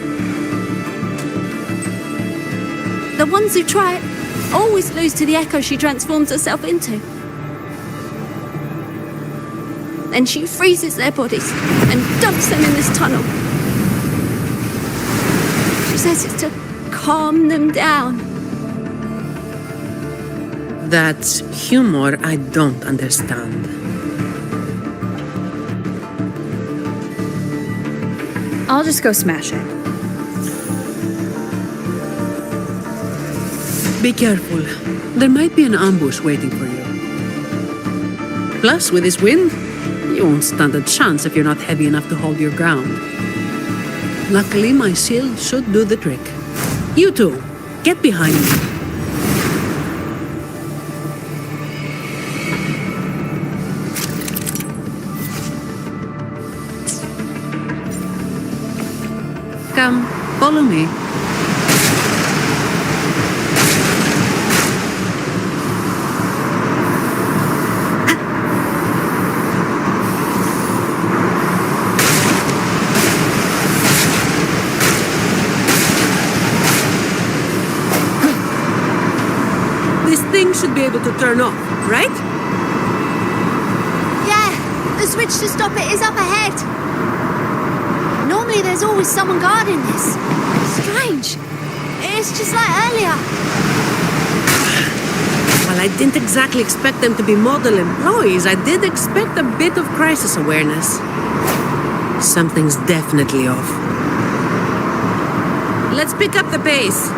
The ones who try it always lose to the echo she transforms herself into. Then she freezes their bodies and dumps them in this tunnel. She says it's to calm them down. That's humor I don't understand. I'll just go smash it. Be careful. There might be an ambush waiting for you. Plus, with this wind, you won't stand a chance if you're not heavy enough to hold your ground. Luckily, my shield should do the trick. You two, get behind me. Come, follow me. Should be able to turn off, right? Yeah, the switch to stop it is up ahead. Normally there's always someone guarding this. Strange. It's just like earlier. Well, I didn't exactly expect them to be model employees. I did expect a bit of crisis awareness. Something's definitely off. Let's pick up the pace.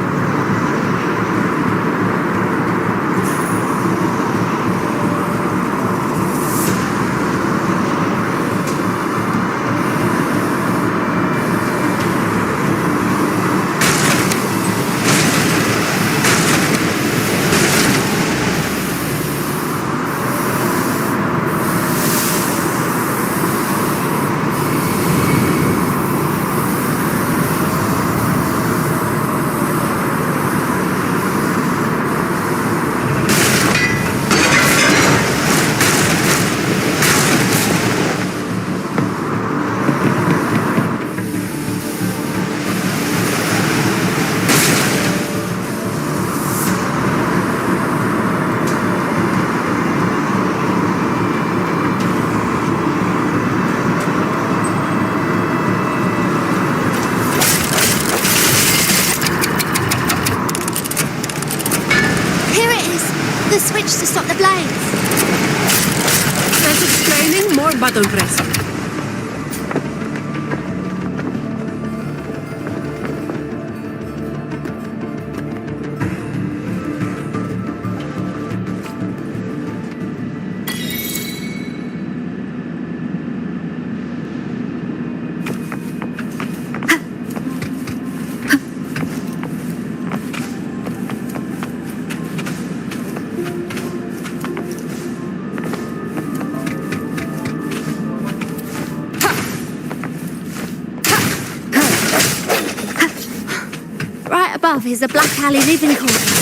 please. The switch to stop the blades. Less explaining, more button pressing. Right above is the Black Alley living quarters.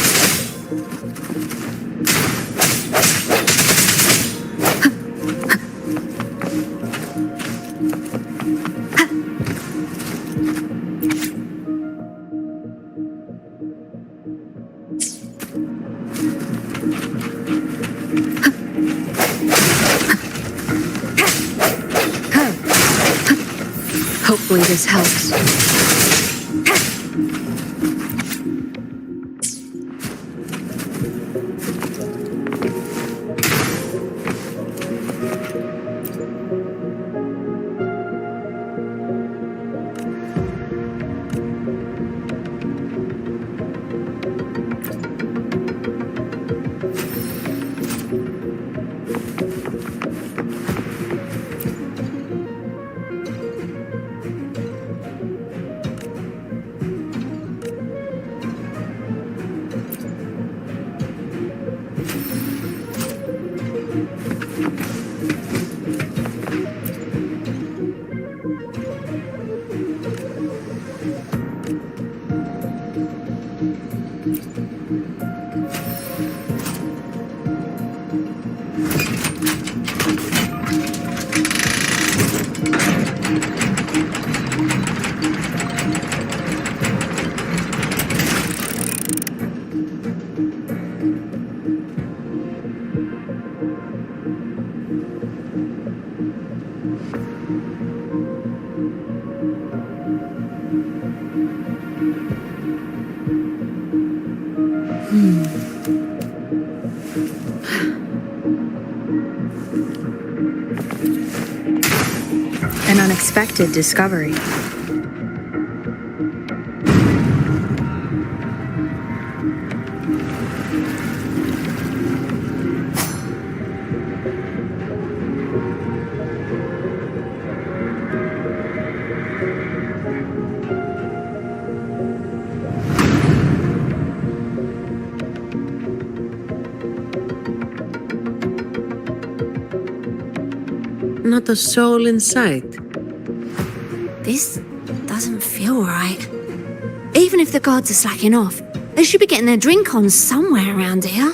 Hopefully this helps. An unexpected discovery. Not a soul in sight. This doesn't feel right. Even if the guards are slacking off, they should be getting their drink on somewhere around here.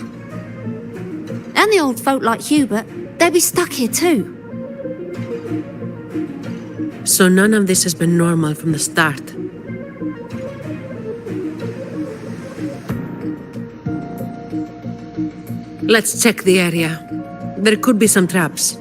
And the old folk like Hubert, they'd be stuck here too. So none of this has been normal from the start. Let's check the area. There could be some traps.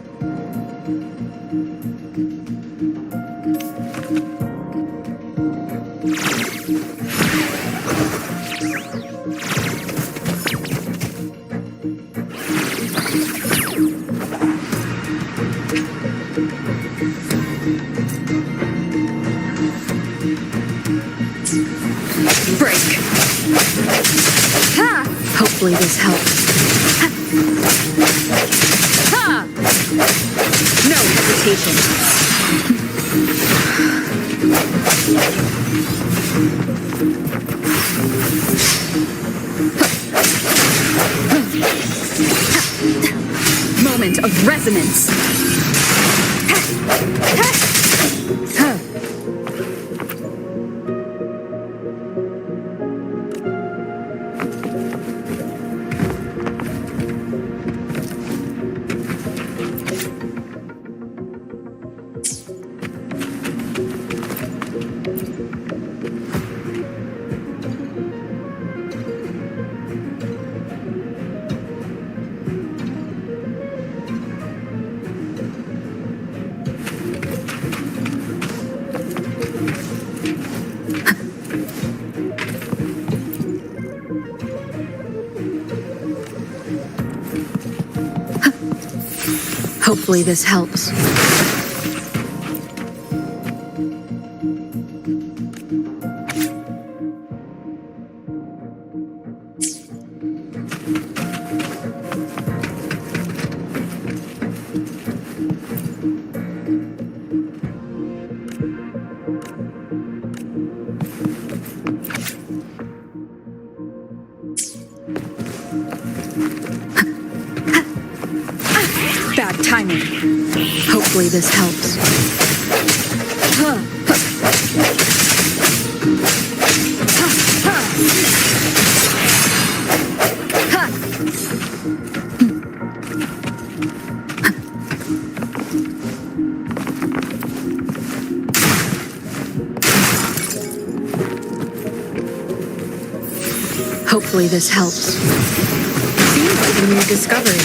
Break. Ha! Hopefully this helps. Ha! No hesitation. Moment of resonance. Hopefully this helps. Bad timing. Hopefully this helps. Hopefully this helps. Seems like a new discovery.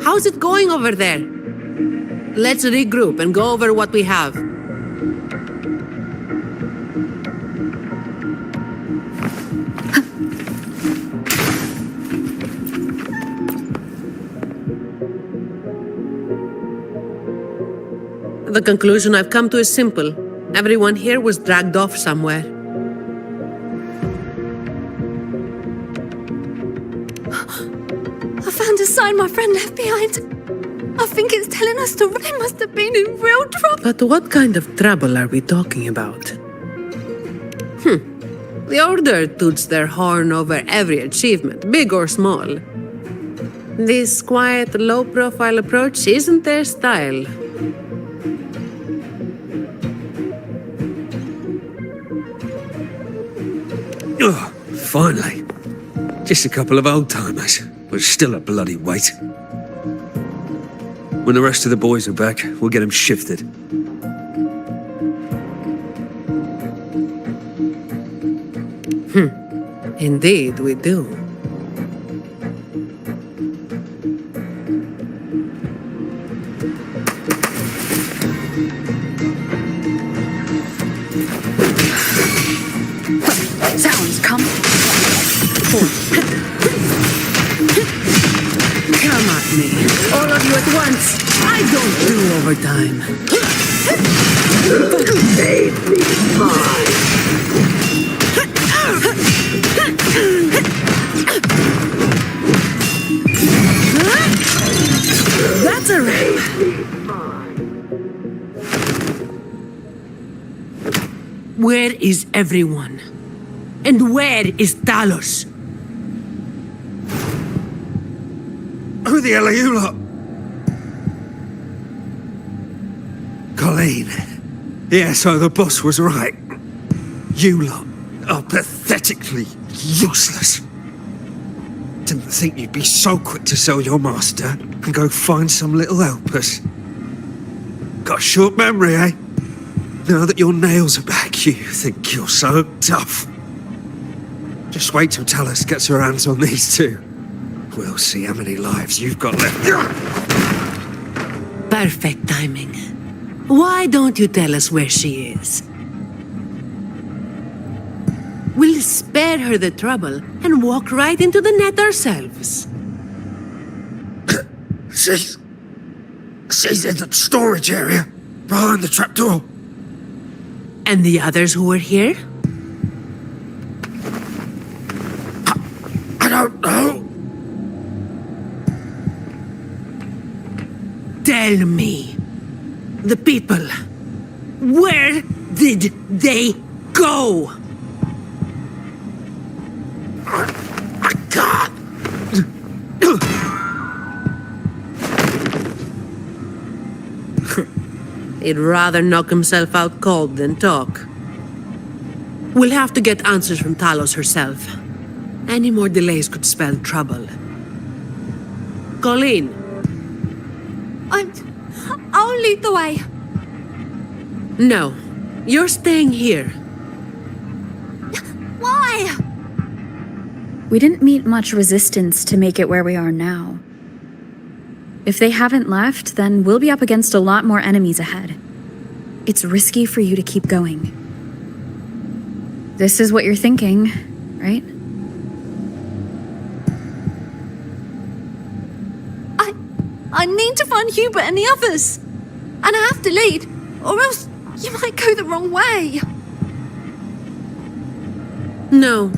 How's it going over there? Let's regroup and go over what we have. The conclusion I've come to is simple. Everyone here was dragged off somewhere. I found a sign my friend left behind. I think it's telling us the Ray must have been in real trouble. But what kind of trouble are we talking about? The Order toots their horn over every achievement, big or small. This quiet, low-profile approach isn't their style. Oh, finally. Just a couple of old-timers, but still a bloody weight. When the rest of the boys are back, we'll get them shifted. Indeed, we do. Sounds come. Come at me, all of you at once. I don't do overtime. Save these spies. That's a wrap. Where is everyone? And where is Talos? Who the hell are you lot? Colleen. Yeah, so the boss was right. You lot are pathetically useless. Didn't think you'd be so quick to sell your master and go find some little helpers. Got a short memory, eh? Now that your nails are back, you think you're so tough. Just wait till Talos gets her hands on these two. We'll see how many lives you've got left. Perfect timing. Why don't you tell us where she is? We'll spare her the trouble and walk right into the net ourselves. She's in the storage area, behind the trapdoor. And the others who were here? I don't know. Tell me. The people. Where did they go? I can't. He'd rather knock himself out cold than talk. We'll have to get answers from Talos herself. Any more delays could spell trouble. Colleen, I'll lead the way. no. You're staying here. Why? We didn't meet much resistance to make it where we are now. If they haven't left, then we'll be up against a lot more enemies ahead. It's risky for you to keep going. This is what you're thinking, right? I need to find Hubert and the others. And I have to lead, or else you might go the wrong way. No.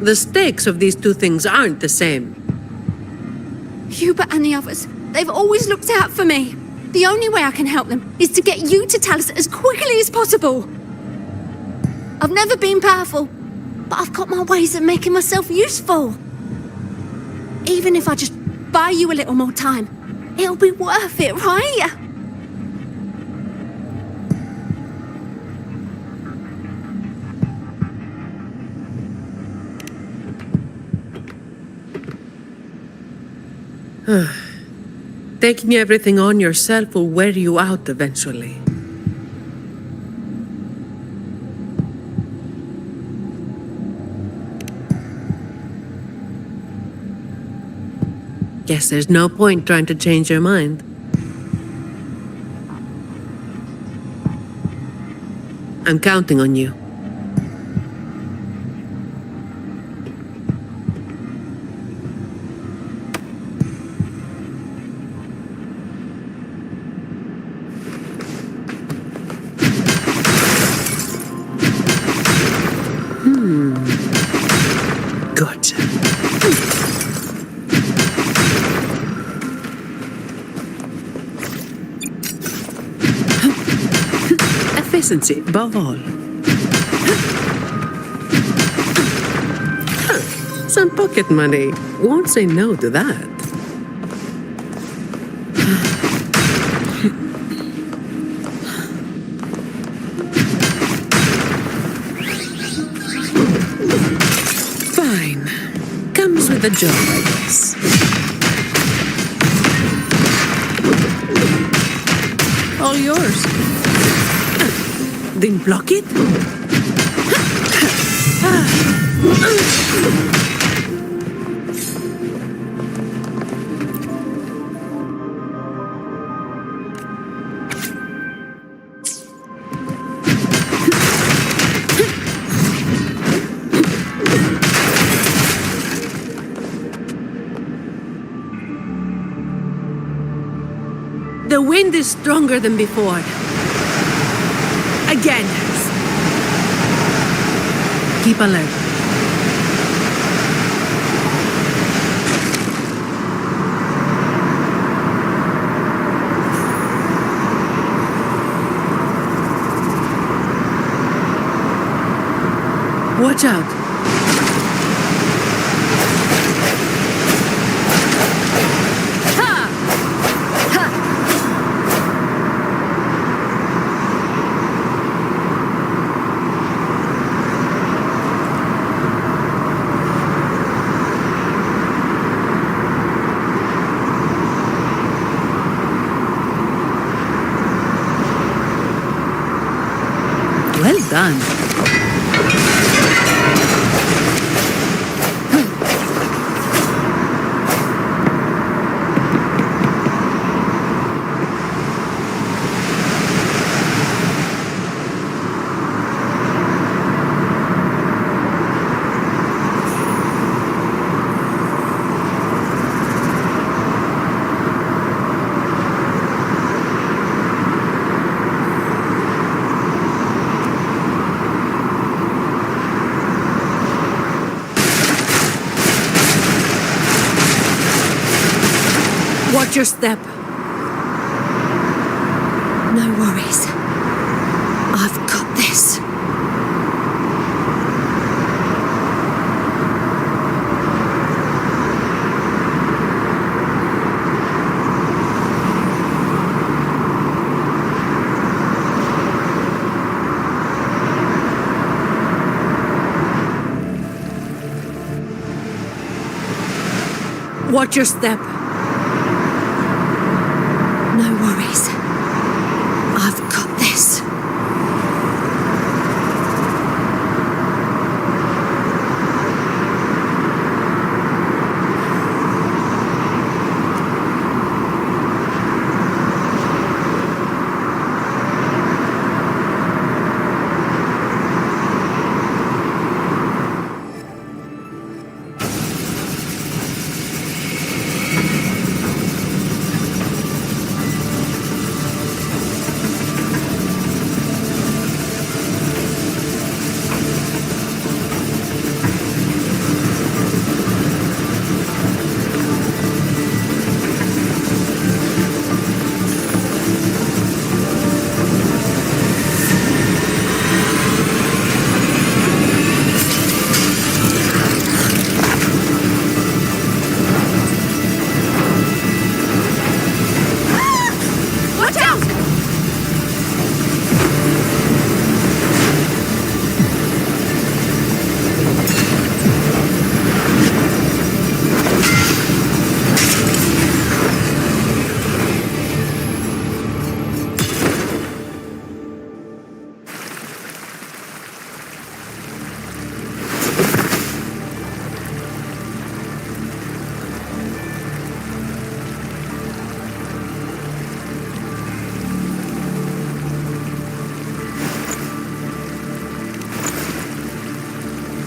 The stakes of these two things aren't the same. Hubert and the others, they've always looked out for me. The only way I can help them is to get you to Talos as quickly as possible. I've never been powerful, but I've got my ways of making myself useful. Even if I just buy you a little more time, it'll be worth it, right? Taking everything on yourself will wear you out eventually. Guess there's no point trying to change your mind. I'm counting on you. Gotcha. Efficiency above all. Some pocket money. Won't say no to that. Fine. Comes with a job, I guess. All yours. Didn't block it? The wind is stronger than before. Again. Keep alert. Watch out. Well done. Watch your step. No worries. I've got this. Watch your step. No worries. I've got this.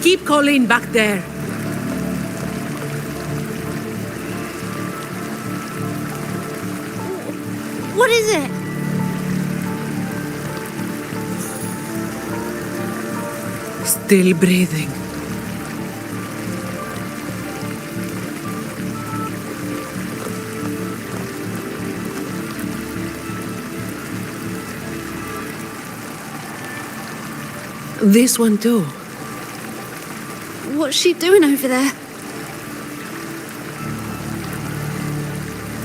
Keep calling back there. What is it? Still breathing. This one too. What's she doing over there?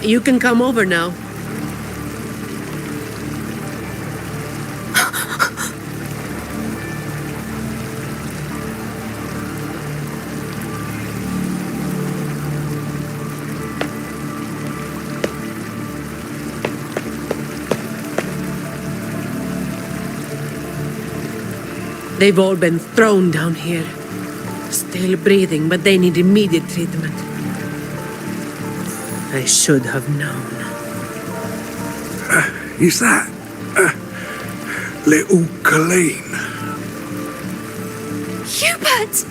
You can come over now. They've all been thrown down here. Still breathing, but they need immediate treatment. I should have known. Is that little Colleen? Hubert!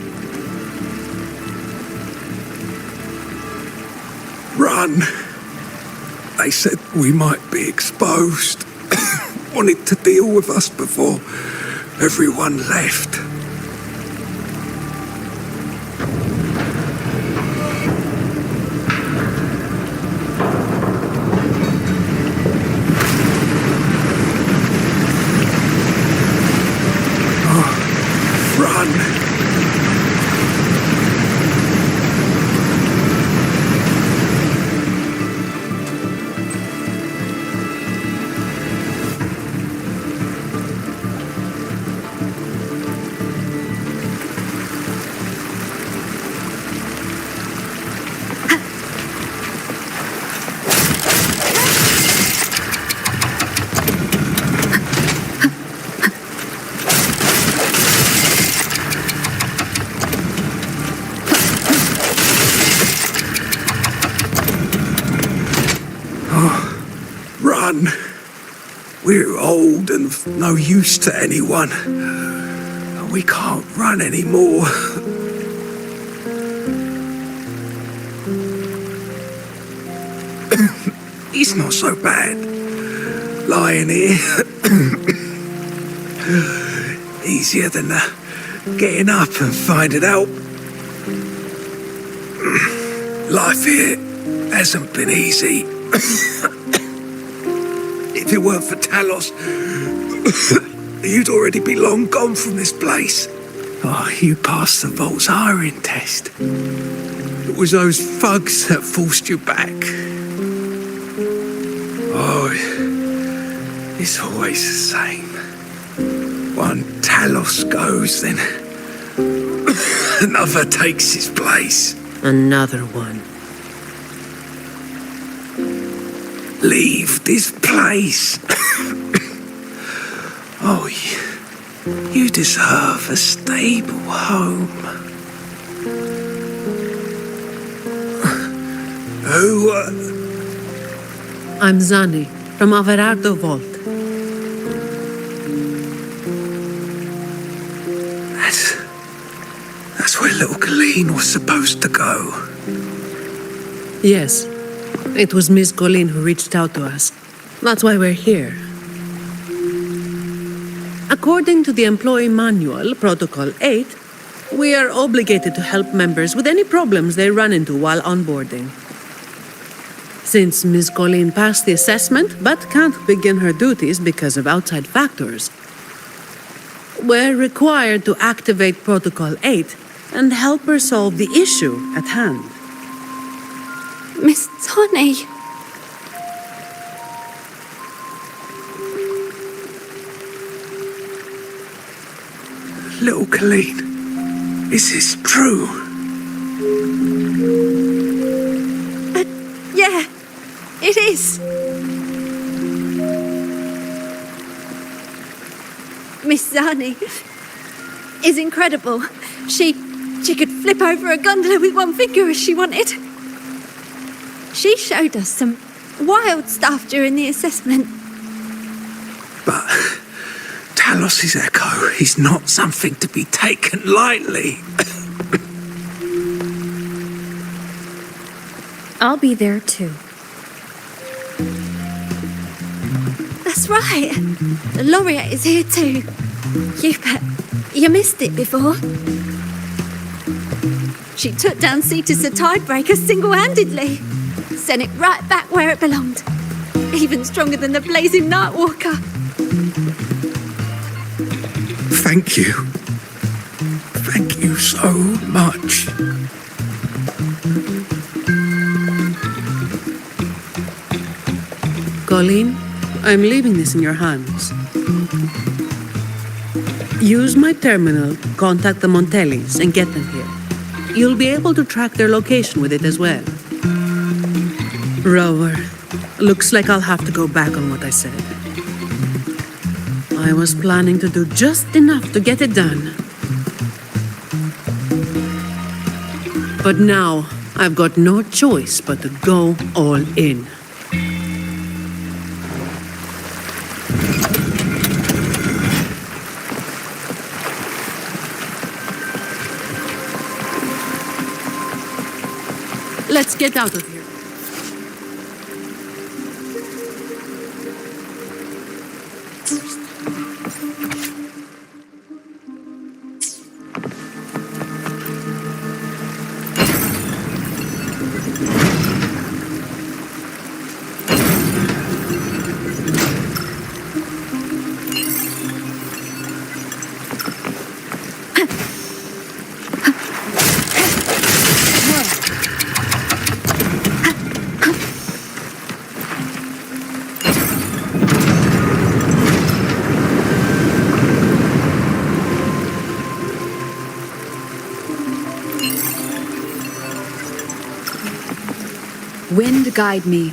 Run! They said we might be exposed. Wanted to deal with us before everyone left. Run. We're old and of no use to anyone. We can't run anymore. It's not so bad. Lying here. Easier than getting up and finding out. Life here hasn't been easy. If it weren't for Talos, you'd already be long gone from this place. Oh, you passed the Vault's hiring test. It was those thugs that forced you back. Oh, it's always the same. One Talos goes, then another takes his place. Another one. Leave this place. Oh, you deserve a stable home. Who, I'm Zani, from Averardo Vault. That's where little Colleen was supposed to go. Yes, it was Miss Colleen who reached out to us. That's why we're here. According to the employee manual, Protocol 8, we are obligated to help members with any problems they run into while onboarding. Since Miss Colleen passed the assessment but can't begin her duties because of outside factors, we're required to activate Protocol 8 and help her solve the issue at hand. Miss Tony. Little Colleen, is this true? Yeah, it is. Miss Zani is incredible. She could flip over a gondola with one finger if she wanted. She showed us some wild stuff during the assessment. But Talos's echo is not something to be taken lightly. I'll be there too. That's right. The laureate is here too. You missed it before. She took down Cetus the Tidebreaker single-handedly. Sent it right back where it belonged. Even stronger than the blazing Nightwalker. Thank you. Thank you so much. Colleen, I'm leaving this in your hands. Use my terminal, contact the Montellis, and get them here. You'll be able to track their location with it as well. Rover, looks like I'll have to go back on what I said. I was planning to do just enough to get it done. But now, I've got no choice but to go all in. Let's get out of here. Wind guide me.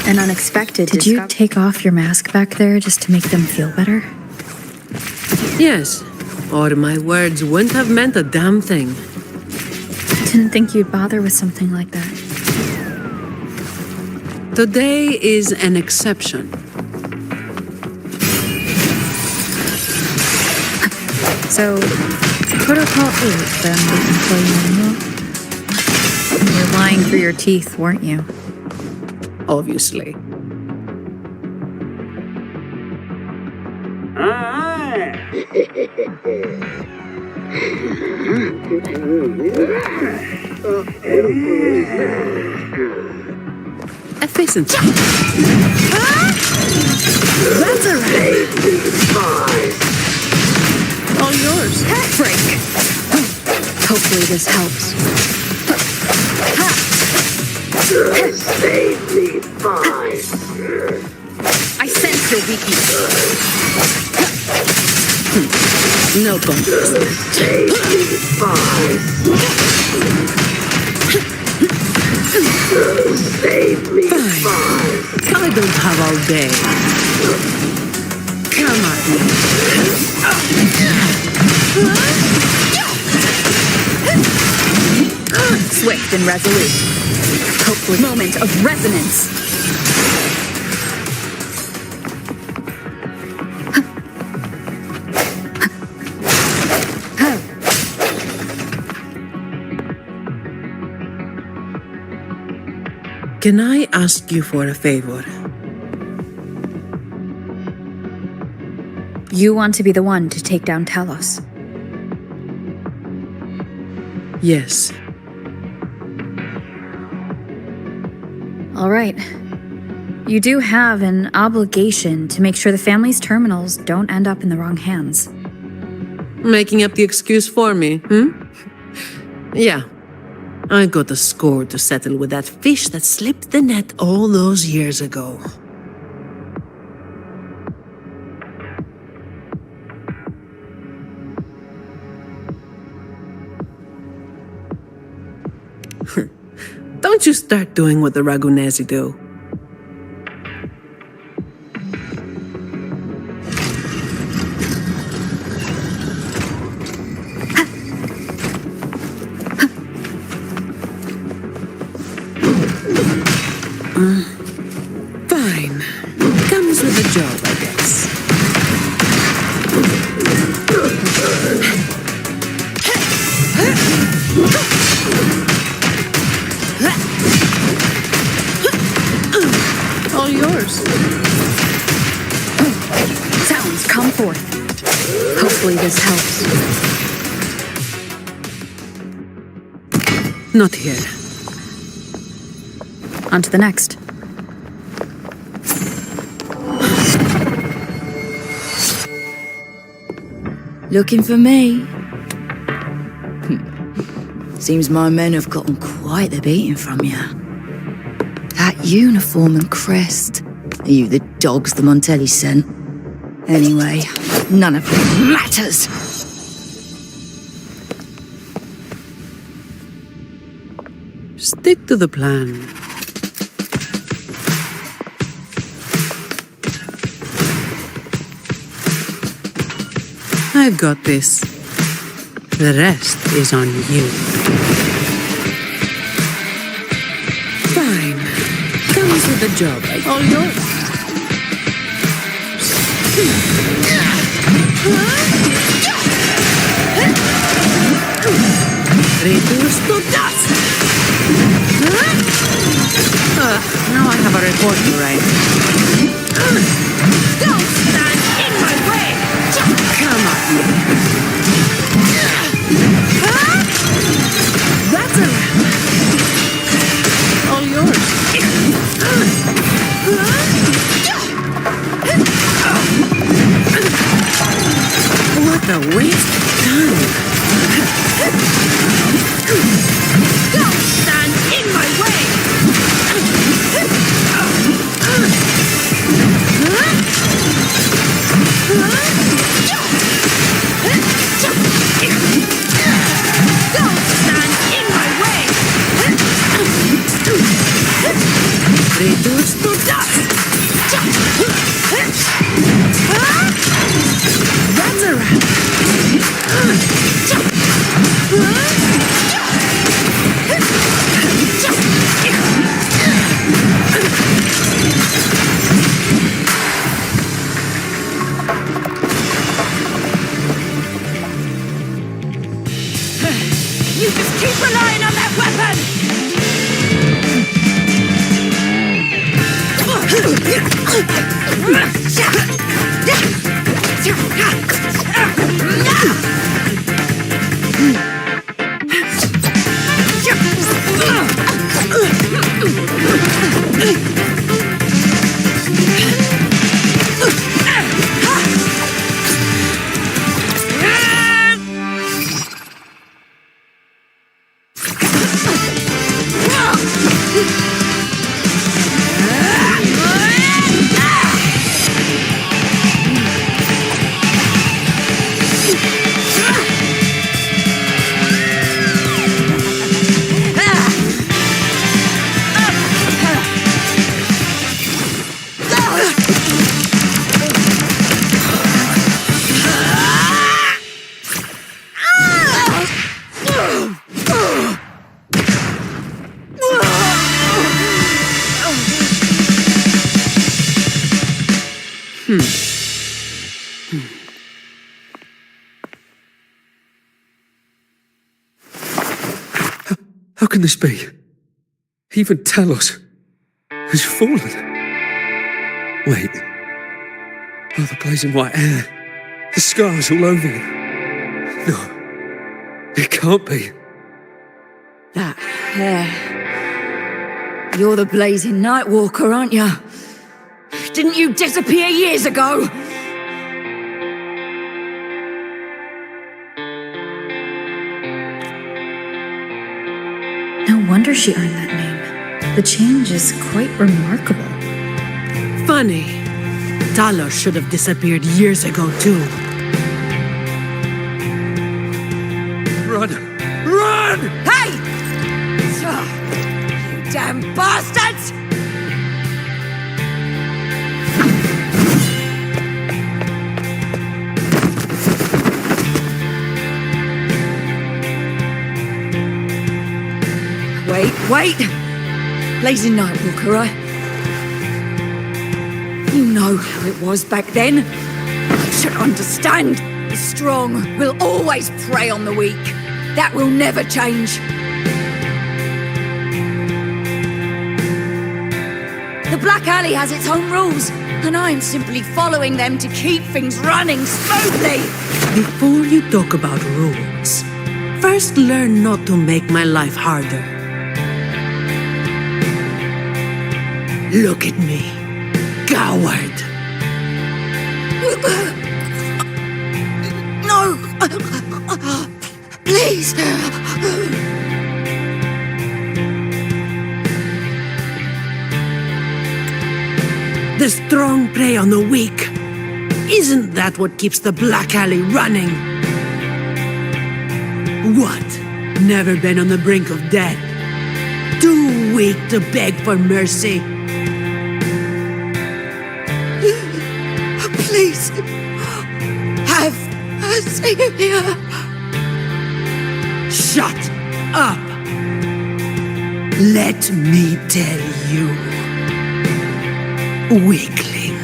and unexpected. Did you take off your mask back there just to make them feel better? Yes, or my words wouldn't have meant a damn thing. Didn't think you'd bother with something like that. Today is an exception. So, Protocol 8, the employee manual? You were lying through your teeth, weren't you? Obviously. Efficiency. That's a all yours. Break! Hopefully this helps. Save me 5. I sense your weakness. No contest. Save me 5. Save me 5. I don't have all day. Come at me. Swift and resolute. Hopefully, moment of resonance. Can I ask you for a favor? You want to be the one to take down Talos. Yes. All right. You do have an obligation to make sure the family's terminals don't end up in the wrong hands. Making up the excuse for me, Yeah. I got a score to settle with that fish that slipped the net all those years ago. Don't you start doing what the Ragunesi do. Fine. Comes with the job, I guess. All yours. Sounds, come forth. Hopefully this helps. Not here. On to the next. Looking for me? Seems my men have gotten quite the beating from you. That uniform and crest. Are you the dogs the Montelli sent? Anyway, none of it matters. Stick to the plan. I've got this. The rest is on you. Fine. Comes with the job. All yours. Reduce to dust. Now I have a report to write. Don't stand in my way! Come at me. That's a wrap. All yours. What a waste of time. Don't stand in my way! Don't stand in my way! reduced to dust. That's a wrap. You just keep relying on that weapon! How can this be? Even Talos has fallen. Wait. Oh, the blazing white hair. The scars all over him. No. It can't be. That hair. You're the blazing Nightwalker, aren't you? Didn't you disappear years ago? No wonder she earned that name. The change is quite remarkable. Funny. Talos should have disappeared years ago, too. Run! Run! Hey! You damn bastards! Wait! Blazing Nightwalker, right? You know how it was back then. You should understand. The strong will always prey on the weak. That will never change. The Black Alley has its own rules, and I'm simply following them to keep things running smoothly. Before you talk about rules, first learn not to make my life harder. Look at me, coward. No! Please! The strong prey on the weak. Isn't that what keeps the Black Alley running? What? Never been on the brink of death? Too weak to beg for mercy? Please! Have a savior! Shut up! Let me tell you, weakling.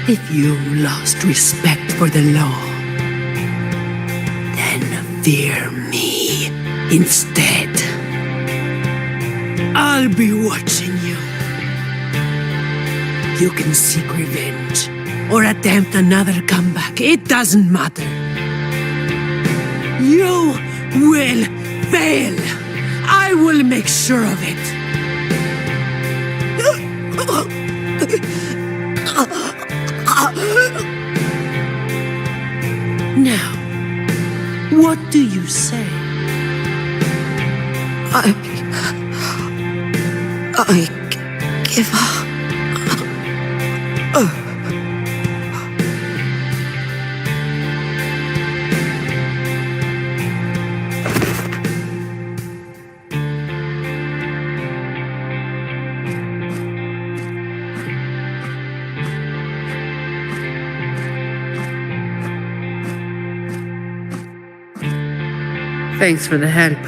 If you lost respect for the law, then fear me instead. I'll be watching you. You can seek revenge or attempt another comeback. It doesn't matter. You will fail. I will make sure of it. Now, what do you say? I give up. Thanks for the help.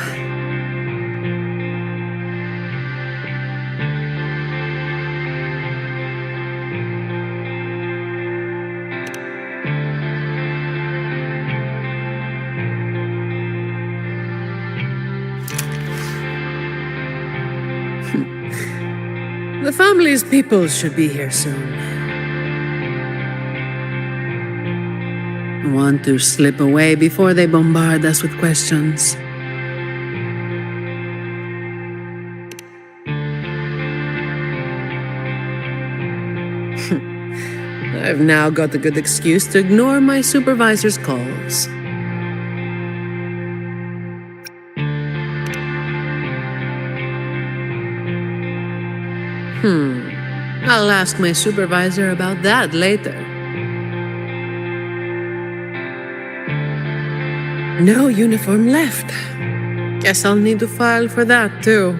The family's people should be here soon. Want to slip away before they bombard us with questions. I've now got a good excuse to ignore my supervisor's calls. I'll ask my supervisor about that later. No uniform left. Guess I'll need to file for that too.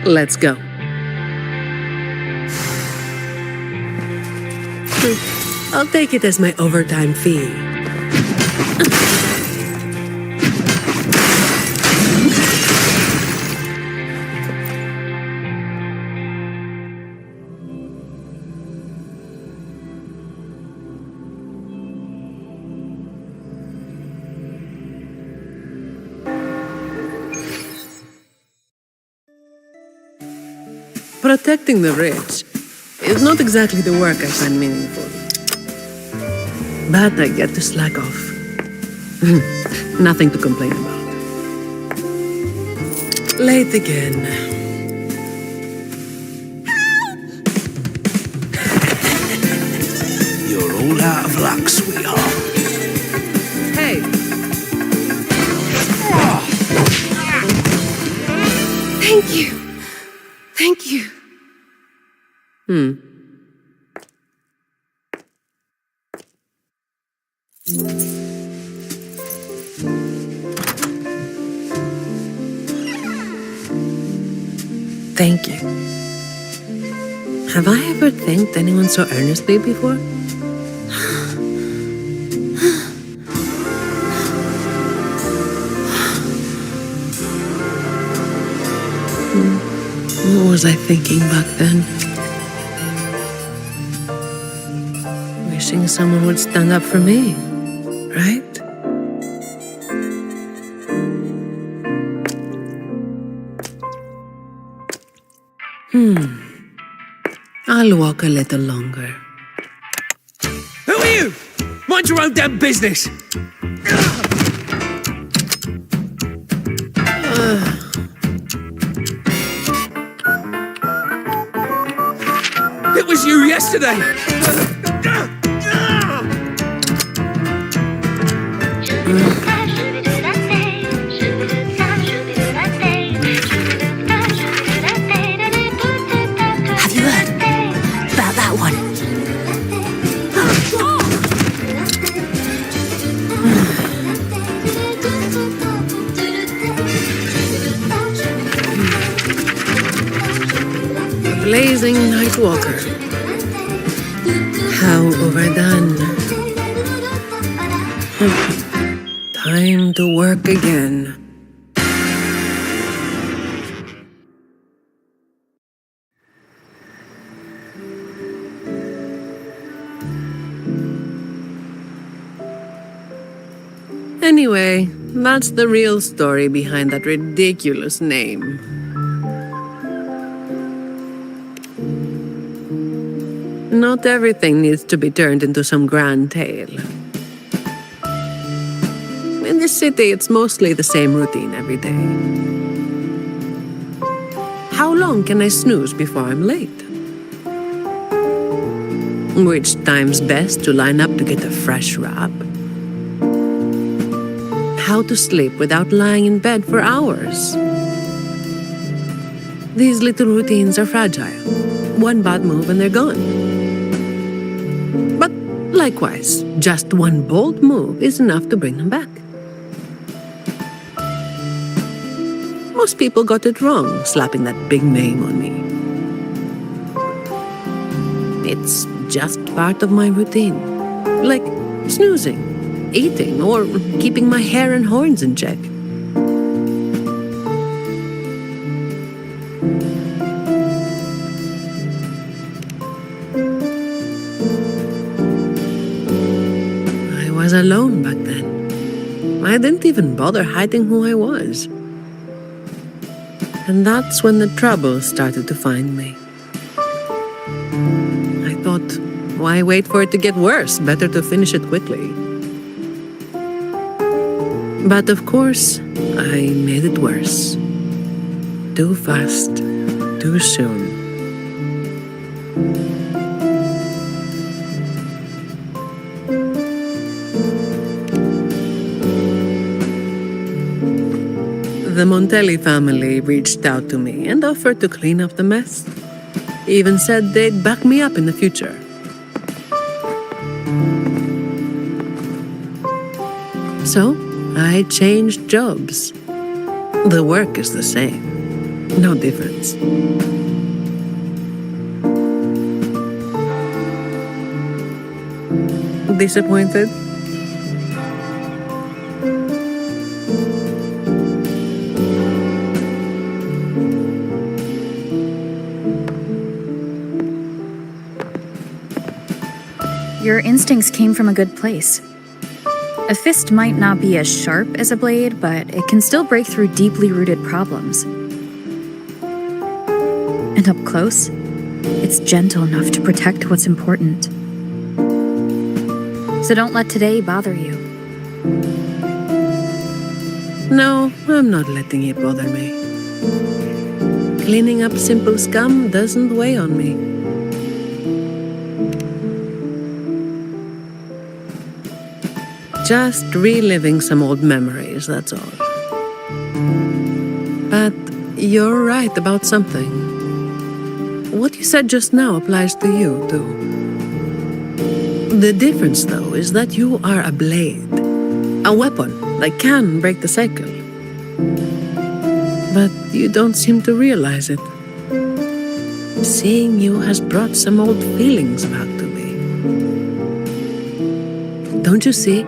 Let's go. I'll take it as my overtime fee. Protecting the rich is not exactly the work I find meaningful. But I get to slack off. Nothing to complain about. Late again. You're all out of luck, sweetheart. Hey. Thank you. Thank you. Thank you. Have I ever thanked anyone so earnestly before? What was I thinking back then? Wishing someone would stand up for me, right? I'll walk a little longer. Who are you? Mind your own damn business. It was you yesterday. Have you heard about that one? Blazing night walker. How overdone. Time to work again. Anyway, that's the real story behind that ridiculous name. Not everything needs to be turned into some grand tale. In this city, it's mostly the same routine every day. How long can I snooze before I'm late? Which time's best to line up to get a fresh wrap? How to sleep without lying in bed for hours? These little routines are fragile. One bad move and they're gone. But likewise, just one bold move is enough to bring them back. Most people got it wrong, slapping that big name on me. It's just part of my routine. Like snoozing, eating, or keeping my hair and horns in check. I was alone back then. I didn't even bother hiding who I was. And that's when the trouble started to find me. I thought, why wait for it to get worse? Better to finish it quickly. But of course, I made it worse. Too fast, too soon. The Montelli family reached out to me and offered to clean up the mess. Even said they'd back me up in the future. So, I changed jobs. The work is the same. No difference. Disappointed? Your instincts came from a good place. A fist might not be as sharp as a blade, but it can still break through deeply rooted problems. And up close, it's gentle enough to protect what's important. So don't let today bother you. No, I'm not letting it bother me. Cleaning up simple scum doesn't weigh on me. Just reliving some old memories, that's all. But you're right about something. What you said just now applies to you, too. The difference, though, is that you are a blade. A weapon that can break the cycle. But you don't seem to realize it. Seeing you has brought some old feelings back to me. Don't you see?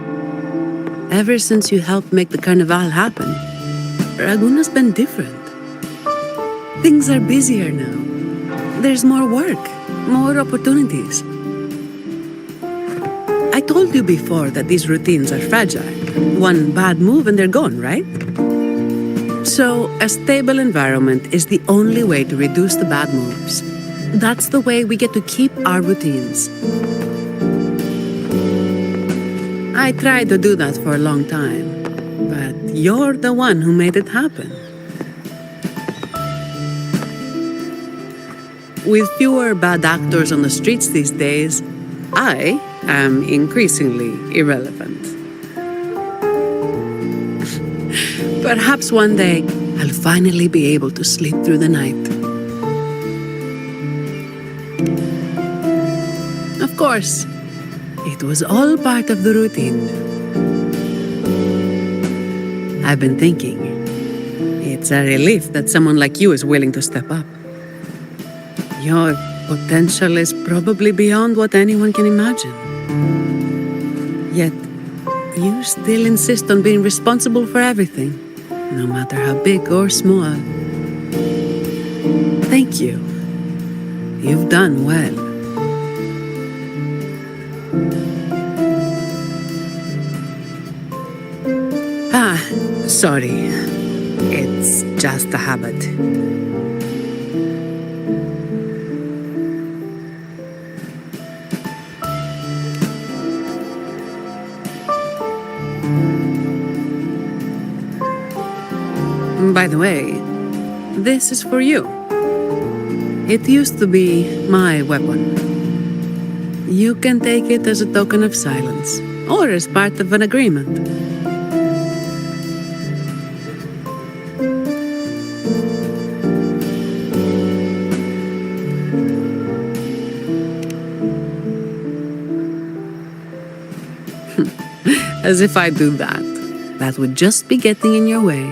Ever since you helped make the carnival happen, Raguna's been different. Things are busier now. There's more work, more opportunities. I told you before that these routines are fragile. One bad move and they're gone, right? So, a stable environment is the only way to reduce the bad moves. That's the way we get to keep our routines. I tried to do that for a long time, but you're the one who made it happen. With fewer bad actors on the streets these days, I am increasingly irrelevant. Perhaps one day I'll finally be able to sleep through the night. Of course, it was all part of the routine. I've been thinking, it's a relief that someone like you is willing to step up. Your potential is probably beyond what anyone can imagine. Yet, you still insist on being responsible for everything, no matter how big or small. Thank you. You've done well. Sorry. It's just a habit. By the way, this is for you. It used to be my weapon. You can take it as a token of silence, or as part of an agreement. As if I do that. That would just be getting in your way.